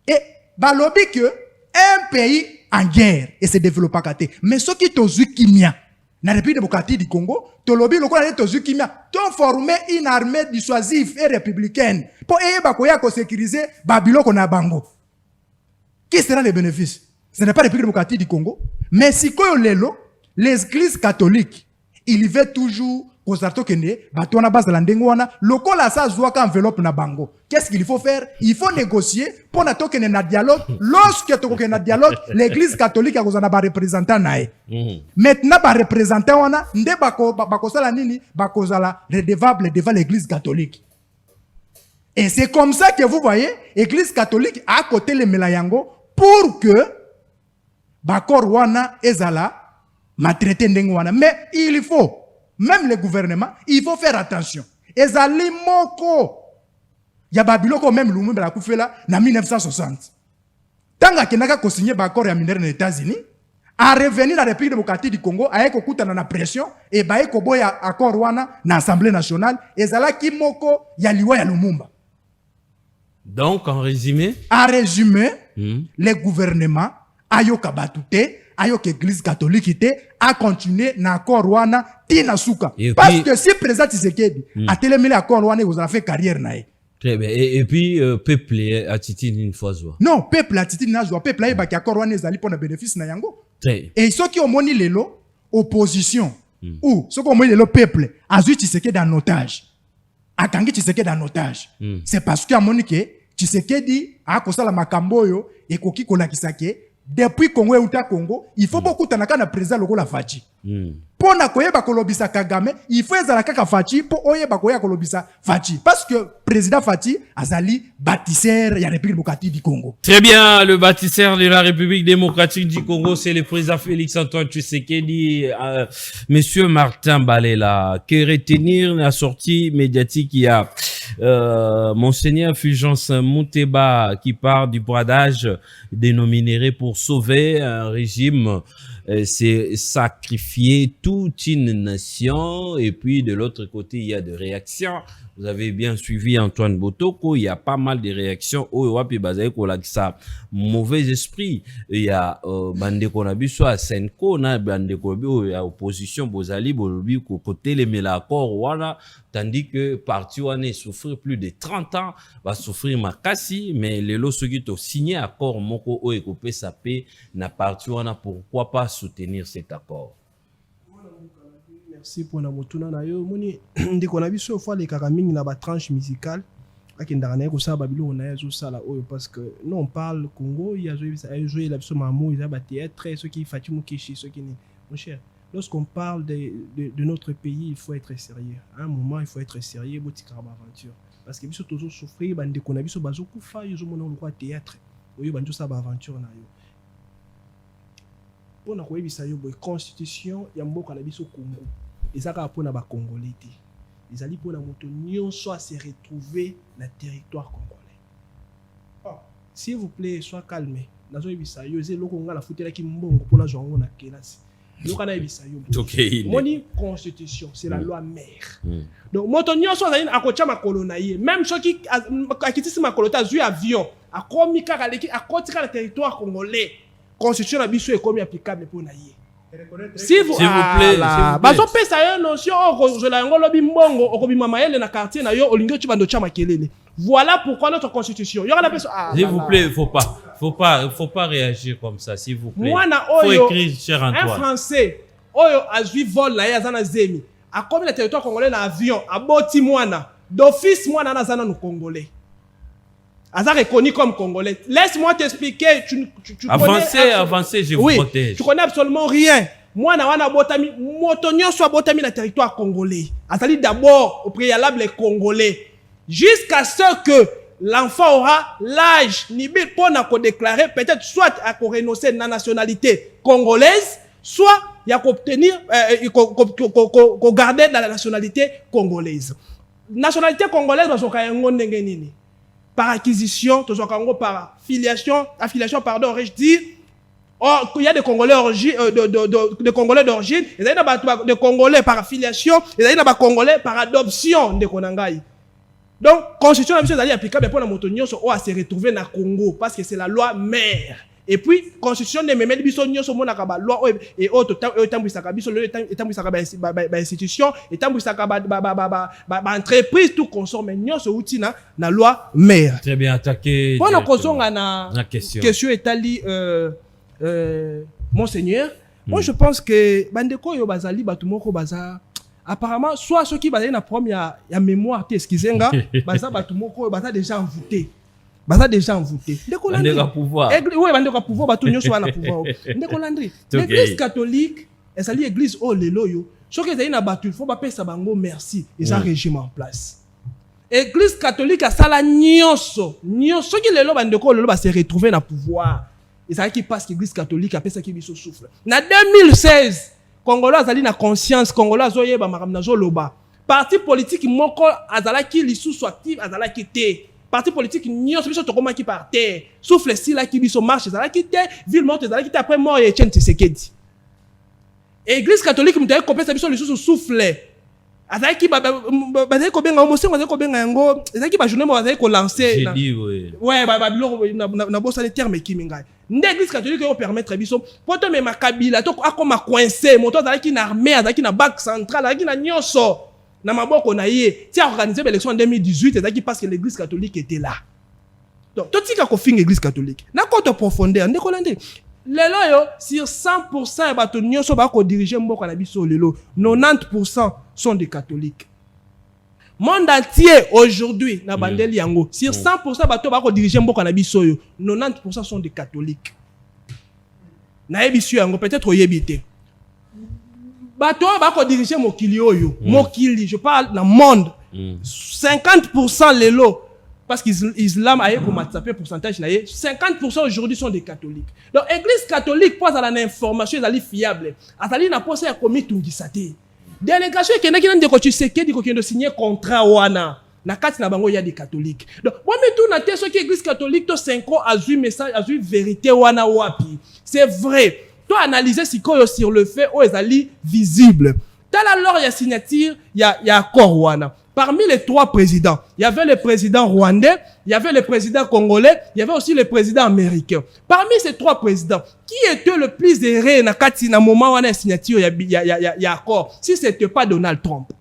Et balobi que un pays en guerre et se développe pas kate. Mais ce qui tozu kimia na République démocratique du Congo, tolobi loko na tozu kimia, to former une armée dissuasive et républicaine pour eba koya ko sécuriser babiloko na bango. Qui sera les bénéfices? Ce n'est pas la République démocratique du Congo, mais si lelo, l'église catholique, il veut toujours kozato kende, batona base la ndengwana, lokola sa zouaka enveloppe na bango. Qu'est-ce qu'il faut faire? Il faut négocier pour na tokene na dialogue. Lorsque tokene na dialogue, l'église catholique a kozana ba représentant nae. Maintenant ba représentant wana, nde bakosala nini? Bakozala redevable devant l'église catholique. Et c'est comme ça que vous voyez, l'église catholique a côté le melayango pour que bakor wana ezala maltraité ndenge wana. Mais il faut, même le gouvernement, il faut faire attention. ezali moko ya babiloko même Lumumba la kufela na 1960 tanga kenaka ko signer ba accord ya minere na États-Unis a revenir na République démocratique du Congo aye ko kutana na pression et baye ko boya accord wana na Assemblée nationale ezala ki moko ya liwa ya Lumumba. Donc en résumé, le gouvernement ayoka batute ayoka église catholique te a continuer na accord wana tina suka parce que si président Tshisekedi a télémé accord wana vous a fait carrière nae. Très bien. Et puis, peuple a titi une fois. Non, peuple a titi une fois. Peuple a eu accord wana ezali pour na bénéfice na yango. Et ceux qui ont moni lelo opposition ou ceux qui ont moni lelo peuple a vu Tshisekedi en otage. A kangi Tshisekedi en otage. C'est parce que a moni que Tshisekedi a kosala makambo yo et koki kolakisa ke depuis Congo et Outa Congo, il faut beaucoup tanaka na président lokola Fachi. Pour na koyeba kolobisa Kagame, il faut ezala kaka Fachi pour oyeba koya kolobisa Fachi parce que président Fachi azali bâtisseur ya République démocratique du Congo. Très bien, le bâtisseur de la République démocratique du Congo, c'est le président Félix Antoine Tshisekedi, monsieur Martin Balela. Que retenir la sortie médiatique, il y a Monseigneur Fulgence Mouteba qui part du bradage des non-minérés pour sauver un régime, c'est sacrifier toute une nation. Et puis de l'autre côté, il y a des réactions. Vous avez bien suivi Antoine Botoko, il y a pas mal de réactions. Mauvais esprit. Il y a Bande Konabiso à Senko, Bande Konabiso, il y a opposition, Bozali, Bolobi, côté les l'accord, voilà. Tandis que parti wane souffrir plus de 30 ans, va souffrir makasi, mais les lots qui ont signé accord, moko o ekopé sapé, na parti wana, pourquoi pas soutenir cet accord? Merci pour la motuna na yo moni ndiko na biso fois les karamingi na ba tranche musicale akindaka na ko sa babilo na yazo sala oyo parce que nous on parle Congo il y a joué la biso mamo il y a ba théâtre ceux qui Fatima Kishi ceux qui mon cher lorsqu'on parle de notre pays il faut être sérieux à un moment il faut être sérieux botika ba aventure parce que biso toujours souffrir ba ndiko na biso bazo kufa yo zo mona ko théâtre oyo banjo sa ba aventure na yo pona ko yebisa yo boy constitution ya mboka na biso Congo. Et ça pour na ba Congolais. Les alliés pour la moto nyonso à se retrouver dans le territoire congolais. Oh, s'il vous plaît, sois calme. Nazo ebisa yo ze loko nga la futela ki mbongo pour la jongo na kelasi. Loko na ebisa yo. Okay. Moni constitution, c'est la loi mère. Donc moto nyonso azali akocha makolo na ye. Même ceux qui akitisi makolo ta zui avion, akomi kaka leki akotika le territoire congolais. Constitution na biso est comme applicable pour na ye. S'il vous plaît, bazo pesa yo notion je la ngolo bimbongo okobima mayele na quartier na yo olingo tu bando chama kelele. Voilà pourquoi notre constitution. Yo la pesa s'il vous plaît, faut pas réagir comme ça s'il vous plaît. Faut écrire cher Antoine. Un français oyo azui vol na ya zana zemi. A comme le territoire congolais na avion, a boti mwana, d'office mwana na zana no congolais. Aza reconnu comme congolais. Laisse-moi t'expliquer. Tu avancez, je vous protège. Tu connais absolument rien. Moi, na wana botami, motonyon soit botami na territoire congolais. Azali d'abord au préalable les Congolais. Jusqu'à ce que l'enfant aura l'âge nibil pour na déclarer peut-être soit à renoncer na nationalité congolaise, soit il y a qu'obtenir, qu'on garder la nationalité congolaise. Nationalité congolaise, parce que par acquisition, par affiliation, pardon, je dis, il y a des Congolais d'origine, il y a des Congolais par affiliation, il y a des Congolais par adoption de Konangai. Donc, constitution est applicable pour la montagne, à se retrouver dans le Congo, parce que c'est la loi mère. Et puis, constitution de Memel Bissonio, sur mon loi et autres, institution, entreprise, tout consomme, ce outil, la loi mère. Très bien attaqué. Pour la question est allée, Monseigneur, moi je pense que Bandeko yo bazali batumoko baza apparemment soit ceux qui bazali na première ya mémoire excusez-nga baza batumoko baza déjà envoûté. Baza déjà envoûté. Ndeko pouvoir. Oui, bandeko pouvoir batu nyonso wana pouvoir. Ndeko Landry. L'église catholique, ezali église o lelo yo. Soki ezali na batu, il faut ba pesa bango merci. Ils ont régime en place. Église catholique a sala nyonso. Nyonso ki lelo bandeko lelo ba se retrouver na pouvoir. Et ça qui passe l'église catholique a pesa ki biso souffle. Na 2016, Congolais azali na conscience, Congolais azoyeba makamna zo loba. parti politique moko azalaki lisusu active azalaki te parti politique nyonso biso tokomaki par terre souffle si la ki biso marche ezalaki te ville morte ezalaki te après mort ya Etienne Tshisekedi église catholique mutaye kopesa biso lisusu souffle azalaki bazali kobenga mosengo azali kobenga yango ezalaki ba journée mo azali ko lancer ouais ba biloko na bosani terme kiminga nde église catholique yo permettre biso poto me makabila to akoma coincé moto azalaki na armée azalaki na banque centrale azalaki na nyonso na maboko na ye ti a organisé l'élection en 2018 ezalaki parce que l'église catholique était là donc totika ko finga église catholique na koto profondeur ndeko lande lelo yo sur 100% ya bato nyonso bako diriger mboka na biso lelo 90% sont des catholiques monde entier aujourd'hui na bandeli yango sur 100% bato bako diriger mboka na biso yo 90% sont des catholiques na yebisu yango peut-être oyebite bato bako diriger mokili oyo mokili je parle na monde 50% lelo parce qu'Islam a eu comme pourcentage 50% aujourd'hui sont des catholiques. Donc église catholique pose à l'information elle est fiable. Atali na pose ya komi tungisate. Délégation qui n'a de ko Tshisekedi ko kendo signer contrat wana. Na kati na bango ya des catholiques. Donc moi mais tout na te so ki église catholique to 5 ans a eu message a eu vérité wana wapi. C'est vrai. Toi analyser sikoyo sur le fait où ezali visible. Tala alors ya signature ya accord wana. Parmi les 3 présidents, il y avait le président rwandais, il y avait le président congolais, il y avait aussi le président américain. Parmi ces 3 présidents, qui était le plus erré na kati na moment où on a signature ya accord si c'était pas Donald Trump?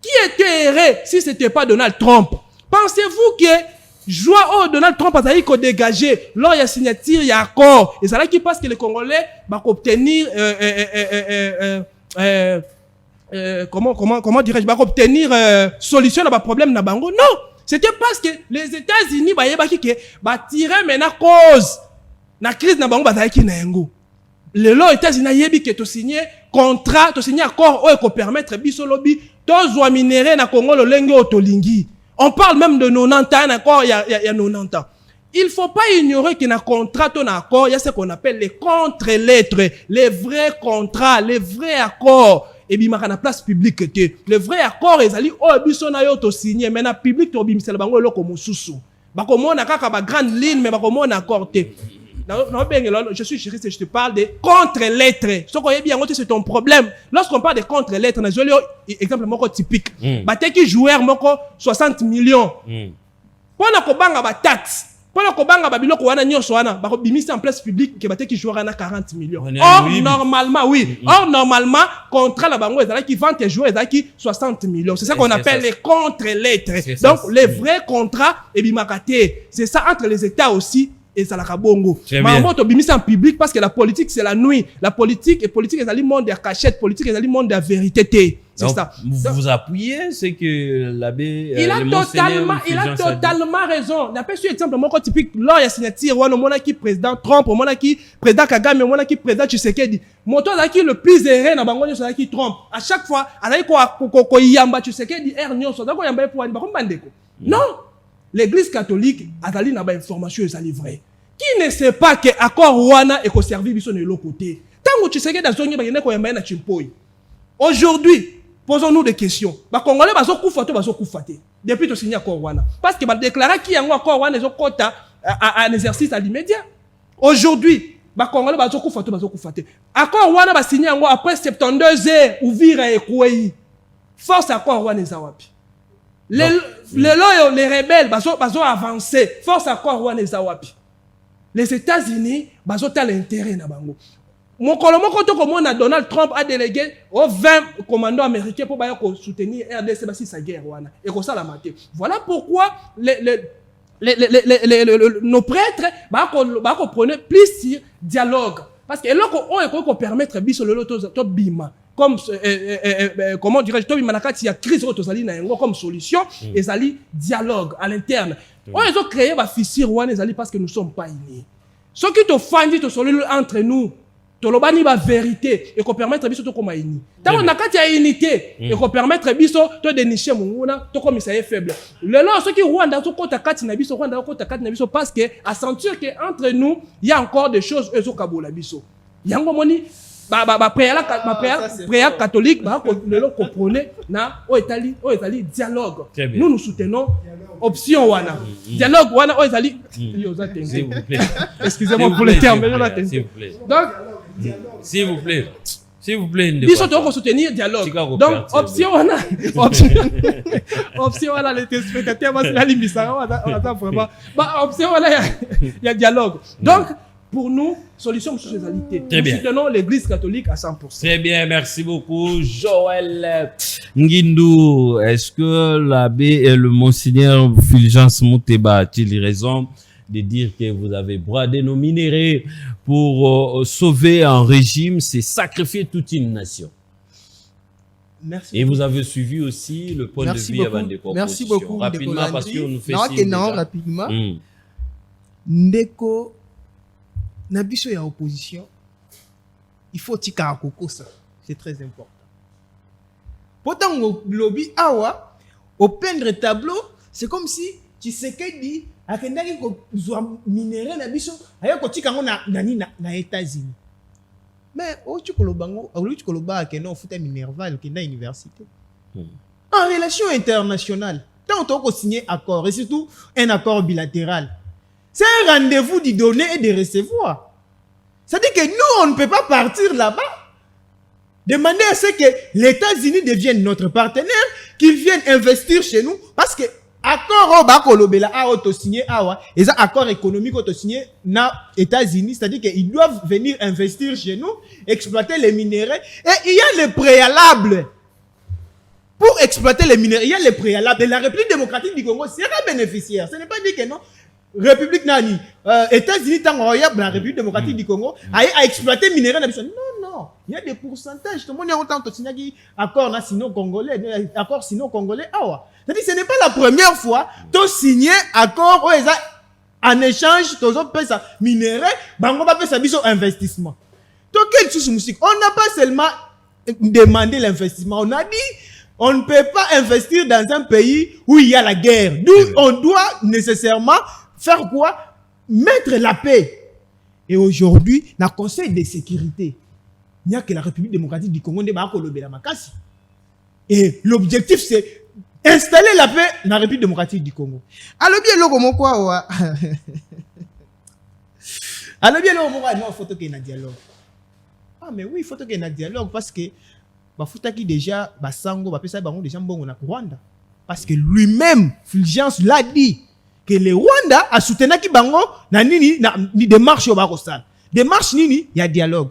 Qui était erré si c'était pas Donald Trump? Pensez-vous que joie Donald Trump a dit qu'on dégager lors de la signature ya accord et ça là qui passe que les Congolais va obtenir comment dirais-je, va obtenir solution à problème na bango? Non, c'était parce que les États-Unis ba tirer maintenant cause na crise na bango bazaki na yango. Les États-Unis yebi que to signer contrat, to signer accord ou ko permettre biso lobi to zwa minéré na Congo lo lenge otolingi. On parle même de 90 ans encore il y a 90 ans. Il faut pas ignorer qu'il y a un contrat, un accord, il y a ce qu'on appelle les contre-lettres, les vrais contrats, les vrais accords. Et bien, il y a place publique. Le vrai accord, ils allaient, oh, biso na yo to signé, mais na public, to bimisel bango lo comme sous. Bako mo na kaka ba grande ligne, mais bako mo na accord te. Je suis juriste et je te parle des contre-lettres. Ce qu'on est bien, c'est ton problème. Lorsqu'on parle des contre-lettres, je vais exemple moko typique. Bateki joueur moko 60 millions. Pona ko banga ba taxe. Pendant que banga babiloko wana nyonso wana bako bimisi en place publique que bateki joueur na 40 millions. Or normalement oui, or normalement contrat la bango ezala qui vend tes joueurs ezala qui 60 millions. C'est ça qu'on appelle les contre-lettres. Donc les vrais contrats et bimakate, c'est ça entre les États aussi et ça la kabongo. Maman to bimisi en public parce que la politique c'est la nuit. La politique ezala monde de cachette, politique ezala monde de vérité. C'est ça. Vous appuyez ce que l'abbé il a totalement raison. N'a pas su exemple mon typique lors il y a signature ou on a qui président Trump, on a qui président Kagame, on a qui président Tshisekedi. Moto là qui le plus erré na bango nyonso qui Trump. À chaque fois, alai ko yamba Tshisekedi nyonso, donc yamba pour ba kombandeko. Non, l'église catholique azali na ba information ezali vrai. Qui ne sait pas que accord wana et ko servir biso ne l'autre côté. Tango Tshisekedi azongi ba yene ko yamba na Chimpoi. Aujourd'hui, posons-nous des questions. Les Congolais bazo kufa te. Depuis to signer accord wana. Parce que ba déclarer qui yango accord wana ezo kota un exercice à l'immédiat. Aujourd'hui, les Congolais bazo kufa te. Accord wana ba signer yango après 72 heures ouvrir ekouyi. Force accord wana ezawapi. Les rebelles bazo avancer. Force accord wana ezawapi. Les États-Unis bazo ta l'intérêt na bango. Mon colombo to comme on a Donald Trump a délégué aux 20 commandants américains pour soutenir RDC basi sa guerre wana et comme ça la maté. Voilà pourquoi nos prêtres ba ko prendre plus sur dialogue parce que là on permettre biso le to bima comme comment dirais-je to bima nakati ya crise to zali na yango comme solution et zali dialogue à l'interne. On les a créé ba fissure wana zali parce que nous sommes pas unis. Ce qui te fandi to solo entre nous tolobani ba vérité et qu'on permettre biso to koma ini. Tant on a kati ya unité et qu'on permettre biso to dénicher munguna to comme ça est faible. Le là ceux qui Rwanda to kota kati na biso Rwanda kota kati na biso parce que à sentir que entre nous il y a encore des choses ezo kabola biso. Yango moni prière catholique, le comprenez, na Oetali dialogue. Nous nous soutenons option wana. Dialogue wana Oetali. S'il vous plaît. Excusez-moi pour le terme, mais s'il vous plaît. donc S'il vous plaît. S'il vous plaît, ils sont pour soutenir dialogue. Donc option wana, option wana les téléspectateurs, moi c'est la limite ça, on attend vraiment. Option wana il y a dialogue. Donc pour nous, solution sur ces alités. Nous soutenons l'église catholique à 100%. Très bien, merci beaucoup. Joël Ngindou, est-ce que l'abbé et le monseigneur Fulgence Mouteba a-t-il raison de dire que vous avez bradé nos minéraux pour sauver un régime, c'est sacrifier toute une nation? Merci. Et vous avez suivi aussi le point de vue avant des propositions. Merci beaucoup. Rapidement, parce qu'on nous fait non, rapidement. Ndeko na biso ya opposition, il faut tika akoko ça. C'est très important. Pourtant, au lobby awa, au peindre tableau, c'est comme si Tshisekedi akendaki ko zwa minéraux na biso, aya ko tika ngo na États-Unis. Mais au tukolobango, au tukoloba ke non futa minerval ke na université. En relation internationale, tant on signer accord et surtout un accord bilatéral. C'est un rendez-vous de donner et de recevoir. C'est-à-dire que nous, on ne peut pas partir là-bas, demander à ce que les États-Unis deviennent notre partenaire, qu'ils viennent investir chez nous, parce que accord au bakolobela a auto signé awa, et ça accord économique auto signé na États-Unis, c'est-à-dire qu'ils doivent venir investir chez nous, exploiter les minéraux, et il y a les préalables. Pour exploiter les minéraux, il y a les préalables. Et la République démocratique du Congo sera bénéficiaire. Ce n'est pas dit que non. République nani, États-Unis tant la République démocratique du Congo a exploité les minéraux. Non, il y a des pourcentages. Tout le monde a autant de signé accord sino congolais, accord sino congolais. C'est-à-dire ce n'est pas la première fois que signé accord en échange de ça minéraux, bango va faire ça biso investissement. Donc quelle chose musique? On n'a pas seulement demandé l'investissement, on a dit on ne peut pas investir dans un pays où il y a la guerre. Nous, on doit nécessairement faire quoi? Mettre la paix. Et aujourd'hui, dans le Conseil de sécurité, il n'y a que la République démocratique du Congo. Et l'objectif, c'est installer la paix dans la République démocratique du Congo. Alors bien, l'homme quoi? Alors bien, l'homme quoi? Non, il faut qu'il y ait un dialogue. Ah, mais oui, il faut qu'il y ait un dialogue parce que Bafutaki déjà, Basango, Bapesa Bango déjà bon na Rwanda. Parce que lui-même, Fulgence l'a dit, que le Rwanda a soutenu qui Bango, na nini, ni démarche au Barosal. Démarche nini, il y a dialogue.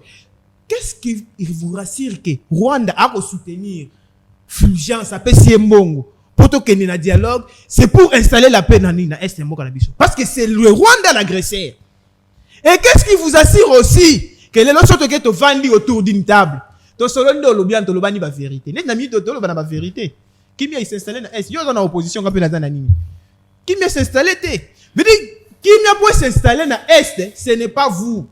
Qu'est-ce qui vous rassure que Rwanda a soutenir Fulgence, a Pessi Mbongo, pour qu'il y ait un dialogue, c'est pour installer la paix dans Est Mbongo Nabiso. Parce que c'est le Rwanda l'agresseur. Et qu'est-ce qui vous assure aussi que les autres qui sont vendus autour d'une table? To solondo lobian to lobani ba vérité. Net na mi to lobana ba vérité. Qui m'a s'installé na est. Yo dans opposition quand na za nini. Qui m'a s'installé te. Veut dire qui m'a pour s'installer na est, ce n'est pas vous.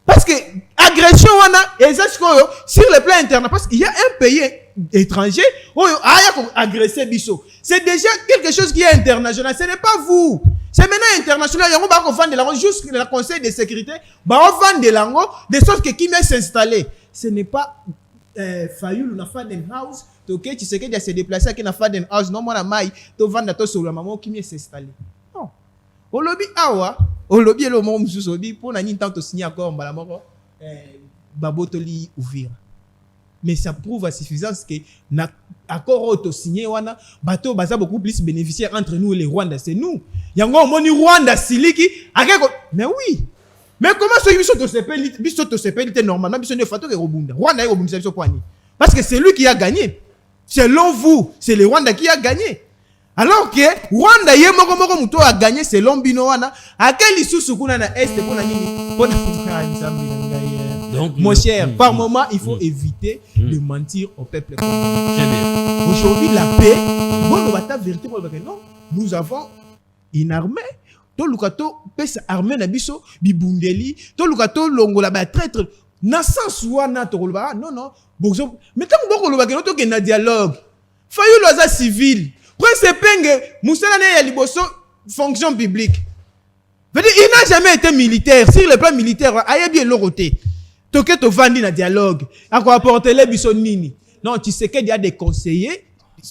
Parce que agression wana exactement sur le plan interne parce qu'il y a un pays étranger où aya agresser biso. C'est déjà quelque chose qui est international, ce n'est pas vous. C'est maintenant international, yango ba ko vendre la juste le Conseil de sécurité ba vendre lango de sorte que qui m'a s'installer. Ce n'est pas Fayoul ou na Faden House, tu sais qu'il y a se déplacer à na Faden House, non, moi, na maille, tu vends ta sur la maman qui m'est s'installer. Non. Au lobby, au lobby, le monde sous lobby, pour n'a tant de signer encore, Babotoli ouvrir. Mais ça prouve à suffisance que l'accord auto signé, bateau basa beaucoup plus bénéficiaire entre nous et les Rwandais. C'est nous. Yango moni Rwanda siliki, mais oui. Mais comment ceux qui sont au CPLT normalement, ils sont de fato que Robunda. Rwanda est Robunda, parce que c'est lui qui a gagné. Selon vous, c'est le Rwanda qui a gagné. Alors que Rwanda yé moko muto a gagné selon Binoana. À quel issue sukuna na est pour na nini? Donc, mon cher, par moment, il faut éviter de mentir au peuple. Aujourd'hui, la paix, bon, on va ta vérité pour le non, nous avons une armée. To lukato pesa armée na biso bibundeli to lukato longola ba traître na sens wana to kolba non bozo mais tant boko loba ke to ke na dialogue fayu loza civil prince penge musala na ya liboso fonction publique veut dire il n'a jamais été militaire sur le plan militaire ayebi eloroté toke to vandi na dialogue ako apporter les biso nini non tu sais qu'il y a des conseillers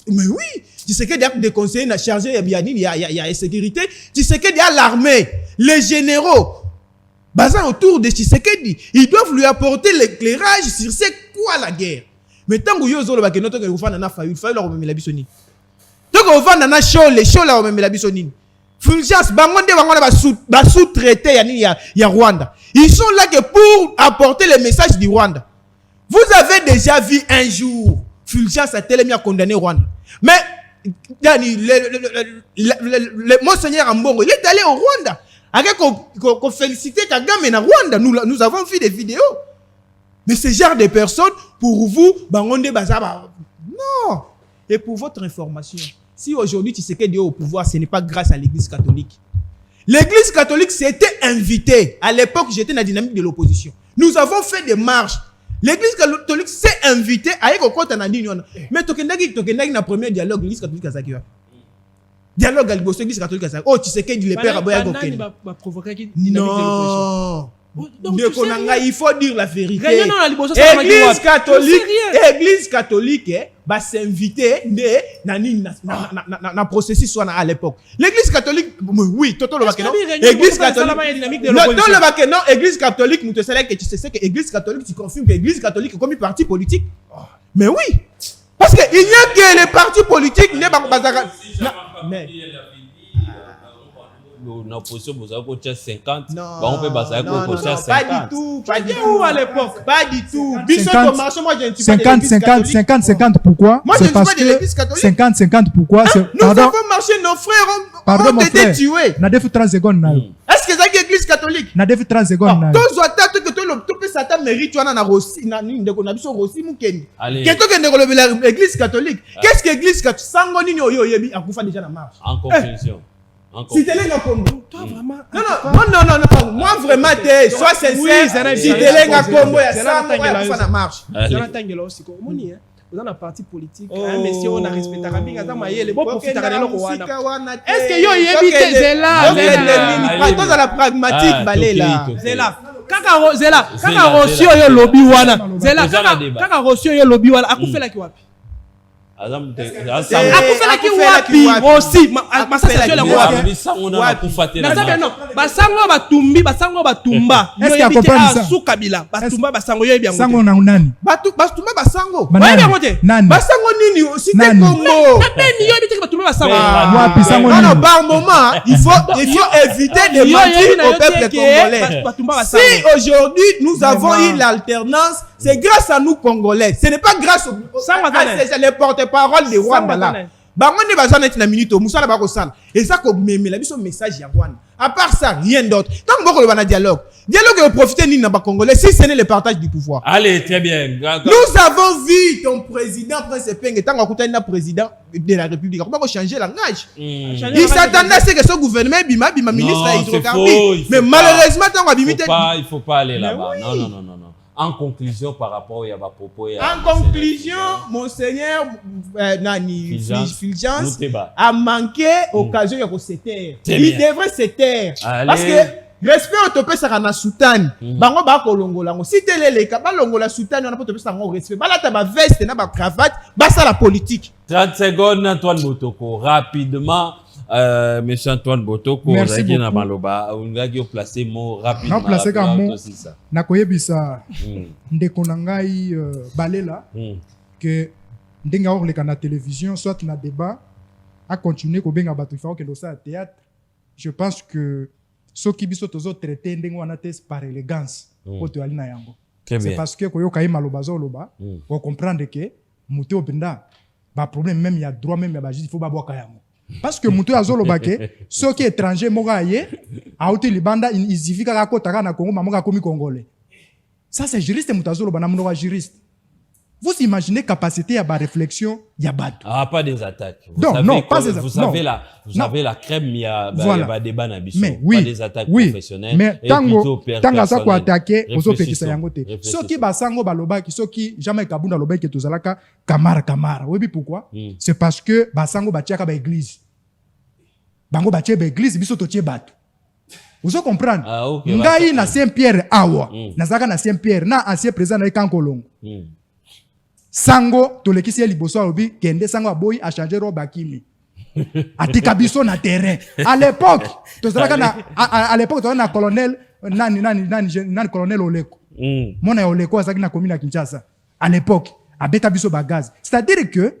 mais oui tu sais qu'il y a des conseillers na chargé il y a sécurité tu sais qu'il y a l'armée les généraux basant autour de Tshisekedi ils doivent lui apporter l'éclairage sur c'est quoi la guerre mais tant que yo zolo ba que notre que vanda na faille leur memela biso nini donc on vanda na show les show la memela biso nini Fulgence, bangonde ba sous-traité ya Rwanda. Ils sont là que pour apporter le message du Rwanda. Vous avez déjà vu un jour Fulgence a tellement condamné Rwanda. Mais le monseigneur Ambongo, il est allé au Rwanda. Avec qu'on féliciter Kagame na Rwanda. Nous avons vu des vidéos. Mais ce genre de personnes, pour vous, bangonde bazaba. Non. Et pour votre information, si aujourd'hui Tshisekedi est au pouvoir, ce n'est pas grâce à l'église catholique. L'église catholique s'était invitée. À l'époque, j'étais dans la dynamique de l'opposition. Nous avons fait des marches. L'église catholique s'est invitée à Ekokota na Nini. Mais tokendaki na premier dialogue, l'église catholique a Zakiwa. Dialogue à l'église catholique a Zakiwa. Oh, Tshisekedi, le père Aboya Gokeni. Non. Donc, il faut dire la vérité. Église catholique va s'inviter dans processus soit à l'époque. L'église catholique, oui, tout le bac non. Église catholique, non, église catholique, nous te savons que tu sais que église catholique, tu confirmes que l'église catholique est comme un parti politique. Mais oui, parce que il n'y a que les partis politiques n'est pas mais l'opposition vous avez 50 non, on peut baser non, non, 50 pas du tout à l'époque pas du tout 50 pourquoi moi je ne suis pas de l'église catholique 50 pourquoi nous avons marché nos frères ont été tués na def 30 secondes est-ce que c'est l'église catholique na def 30 secondes tous attends que tout peut Satan mérite na Rossi na ndeko na biso Rossi Mukeni keto ke ndeko l'église catholique qu'est-ce que l'église catholique sango nini oyo yebi akufa déjà na marche en conclusion. Si t'es là comme toi vraiment non moi vraiment t'es sois sincère si t'es là comme ya ça on na marche Jonathan aussi comme on est dans la partie politique mais si on a respecté Rabinga za mayele bon profiter de l'oko wana est-ce que yo yebi Zela pas dans la pragmatique balela kaka Rossi yo lobby wana Zela kaka Rossi yo lobby wana akufela ki wapi akufelaki wapi aussi masasa la wapi non basango batumba est-ce qu'il comprend ça Kabila batumba basango yo bien sango na nani batumba basango bien ngote basango nini aussi te Congo nani yo bitiki batumba basango wapi sango nini non par moment il faut éviter de mentir au peuple congolais si aujourd'hui nous avons eu l'alternance c'est grâce à nous Congolais ce n'est pas grâce au les porte-parole de Rwanda là bangonde bazana na minute musala ba ko sala et ça ko memela biso message ya Rwanda à part ça rien d'autre tant que le dialogue de profiter ni na ba Congolais si ce n'est le partage du pouvoir. Allez très bien nous avons vu ton président Prince Penge tant que na président de la République comment ko changer langage il s'attendait à ce que ce gouvernement bima ministre à hydrocarbures mais malheureusement tant que il faut pas aller là-bas non. En conclusion, par rapport à vos propos... En conclusion, Monseigneur Fulgence a manqué l'occasion de se taire. Il devrait se taire. Parce que respect au topé ça na soutane. Bango ba kolongola. Si télé les ka ba longola soutane on a pas topé ça ngo respect. Ba la ta ba veste na ba cravate, ba ça la politique. 30 secondes Antoine Botoko rapidement. Monsieur Antoine Botoko, merci beaucoup. On a placé mot rapidement. Na placé comme mot. Na koyebisa ndeko na ngai balela que ndenga orleka na télévision soit na débat a continuer ko benga bato fa ke losa théâtre. Je pense que ce qui biso tozo traiter ndenga wana test par élégance oto ali na yango. C'est parce que koyo kai malobazo loba on comprendre que muto benda ba problème même il y a droit même ya il faut ba boka yango. Parce que mutu azolobake ceux qui étranger moraye a oti libanda il suffit ka kota na Congo mamoka komi congolais ça c'est juriste mutu azoloba na mnoa juriste vous imaginez capacité à ba réflexion ya bato pas des attaques vous savez la crème il y a ba débat na biso pas des attaques professionnelles mais tango ça ko attaquer ozo pekisa yango te ceux qui basango balobaki ceux qui jamais kabunda lobaki tozalaka kamara oui pourquoi c'est parce que basango batiaka ba église bango batie ba église biso totie bato Vous comprendre? Ah, ok. Ngai na Saint-Pierre awa. Mm. Nazaka na Saint-Pierre na ancien président na Kankolongo. Mm. Sango tolekisi ye liboso alobi kende sango aboyi a changer robe akimi. Atika biso na terrain. À l'époque, tozalaka na à l'époque tozalaka na colonel nani colonel Oleko. Mona Oleko azaki na commune ya Kinshasa. À l'époque, abeta biso bagaz. C'est-à-dire que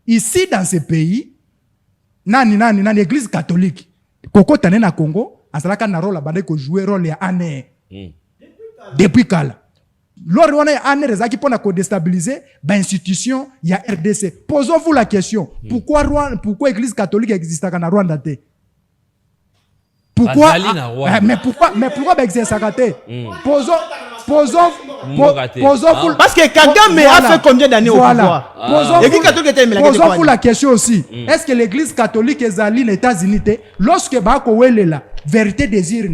ici dans ce pays nani église catholique koko tane na Congo azalaka na rôle abande ko jouer rôle ya ane. Depuis kala. Lors on est ane rezaki pona ko déstabiliser ba institution ya RDC. Posons-vous la question, pourquoi église catholique existe na Rwanda te? Pourquoi mais pourquoi ba existe te? Posons-vous parce que Kagame a fait combien d'années au pouvoir? Posons-vous la question aussi. Est-ce que l'église catholique est allée aux États-Unis lorsque bako welela vérité désir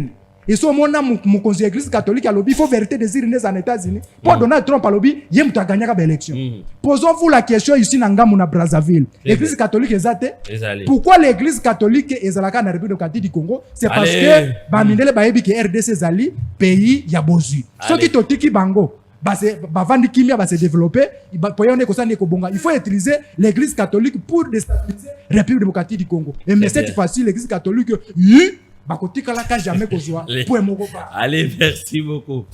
et so mona mon conseil église catholique a lobby faut vérité désir aux États-Unis pour Donald Trump a lobby yem ta gagner ba élection. Posons-vous la question ici na Ngamu na Brazzaville. L'église catholique est pourquoi l'église catholique est à la République démocratique du Congo? C'est parce que ba mindele ba yebi que RDC zali pays ya bozu. Ce qui totiki bango bavandi kimia va se développer, il faut utiliser l'église catholique pour déstabiliser la République démocratique du Congo. Et mais cette fois-ci, l'église catholique, allez, merci beaucoup.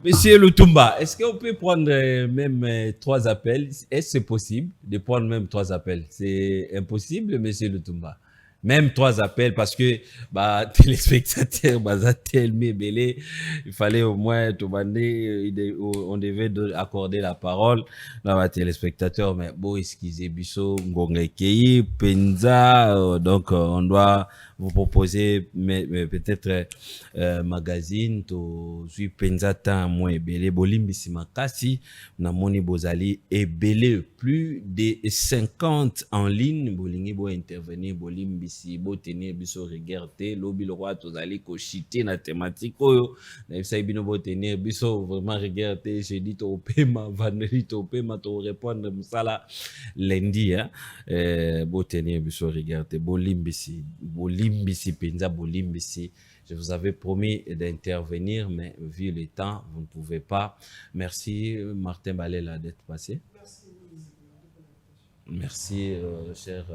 Monsieur Lutumba, est-ce qu'on peut prendre même 3 appels? Est-ce que c'est possible de prendre même 3 appels? C'est impossible, monsieur Lutumba. Même 3 appels parce que téléspectateurs tellement belé, il fallait au moins on devait accorder la parole à téléspectateurs, mais bon, excusez biso ngongekei penza, donc on doit vous proposer mais peut-être magazine to suis penza tant moins belé bolimbisi makasi na moni bozali et belé plus de 50 en ligne bolingi bo intervenir bolimbisi bo tenir biso regarder lobi le roi tozali ko chiter na thématique oyo na bisa bino bo tenir biso vraiment regarder jeudi to pema vendredi to pema to répondre musala lundi hein bo tenir biso regarder bolimbisi penza bolimbisi. Je vous avais promis d'intervenir, mais vu le temps, vous ne pouvez pas. Merci Martin Balela d'être passé. Merci cher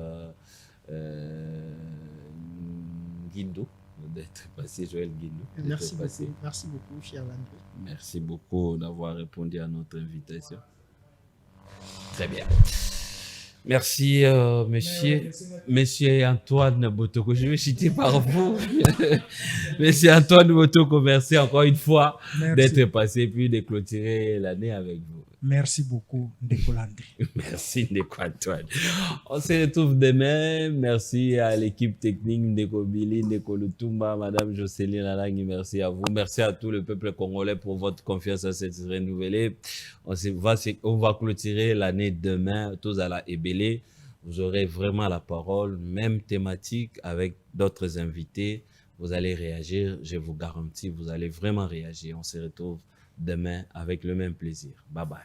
Guindo d'être passé, Joël Guindo. Merci beaucoup, cher Landry. Merci beaucoup d'avoir répondu à notre invitation. Très bien. Merci, monsieur Antoine Botoko. Je vais citer par vous. Monsieur Antoine Botoko, merci encore une fois d'être passé puis de clôturer l'année avec vous. Merci beaucoup, Ndeko Landry. Merci, Ndeko Antoine. On se retrouve demain. Merci à l'équipe technique, Ndeko Billy, Ndeko Lutumba, Madame Jocelyne Lalangi, merci à vous. Merci à tout le peuple congolais pour votre confiance à cette renouvelée. On va clôturer l'année demain, tous à la Ebélé. Vous aurez vraiment la parole, même thématique avec d'autres invités. Vous allez réagir, je vous garantis, vous allez vraiment réagir. On se retrouve demain avec le même plaisir. Bye bye.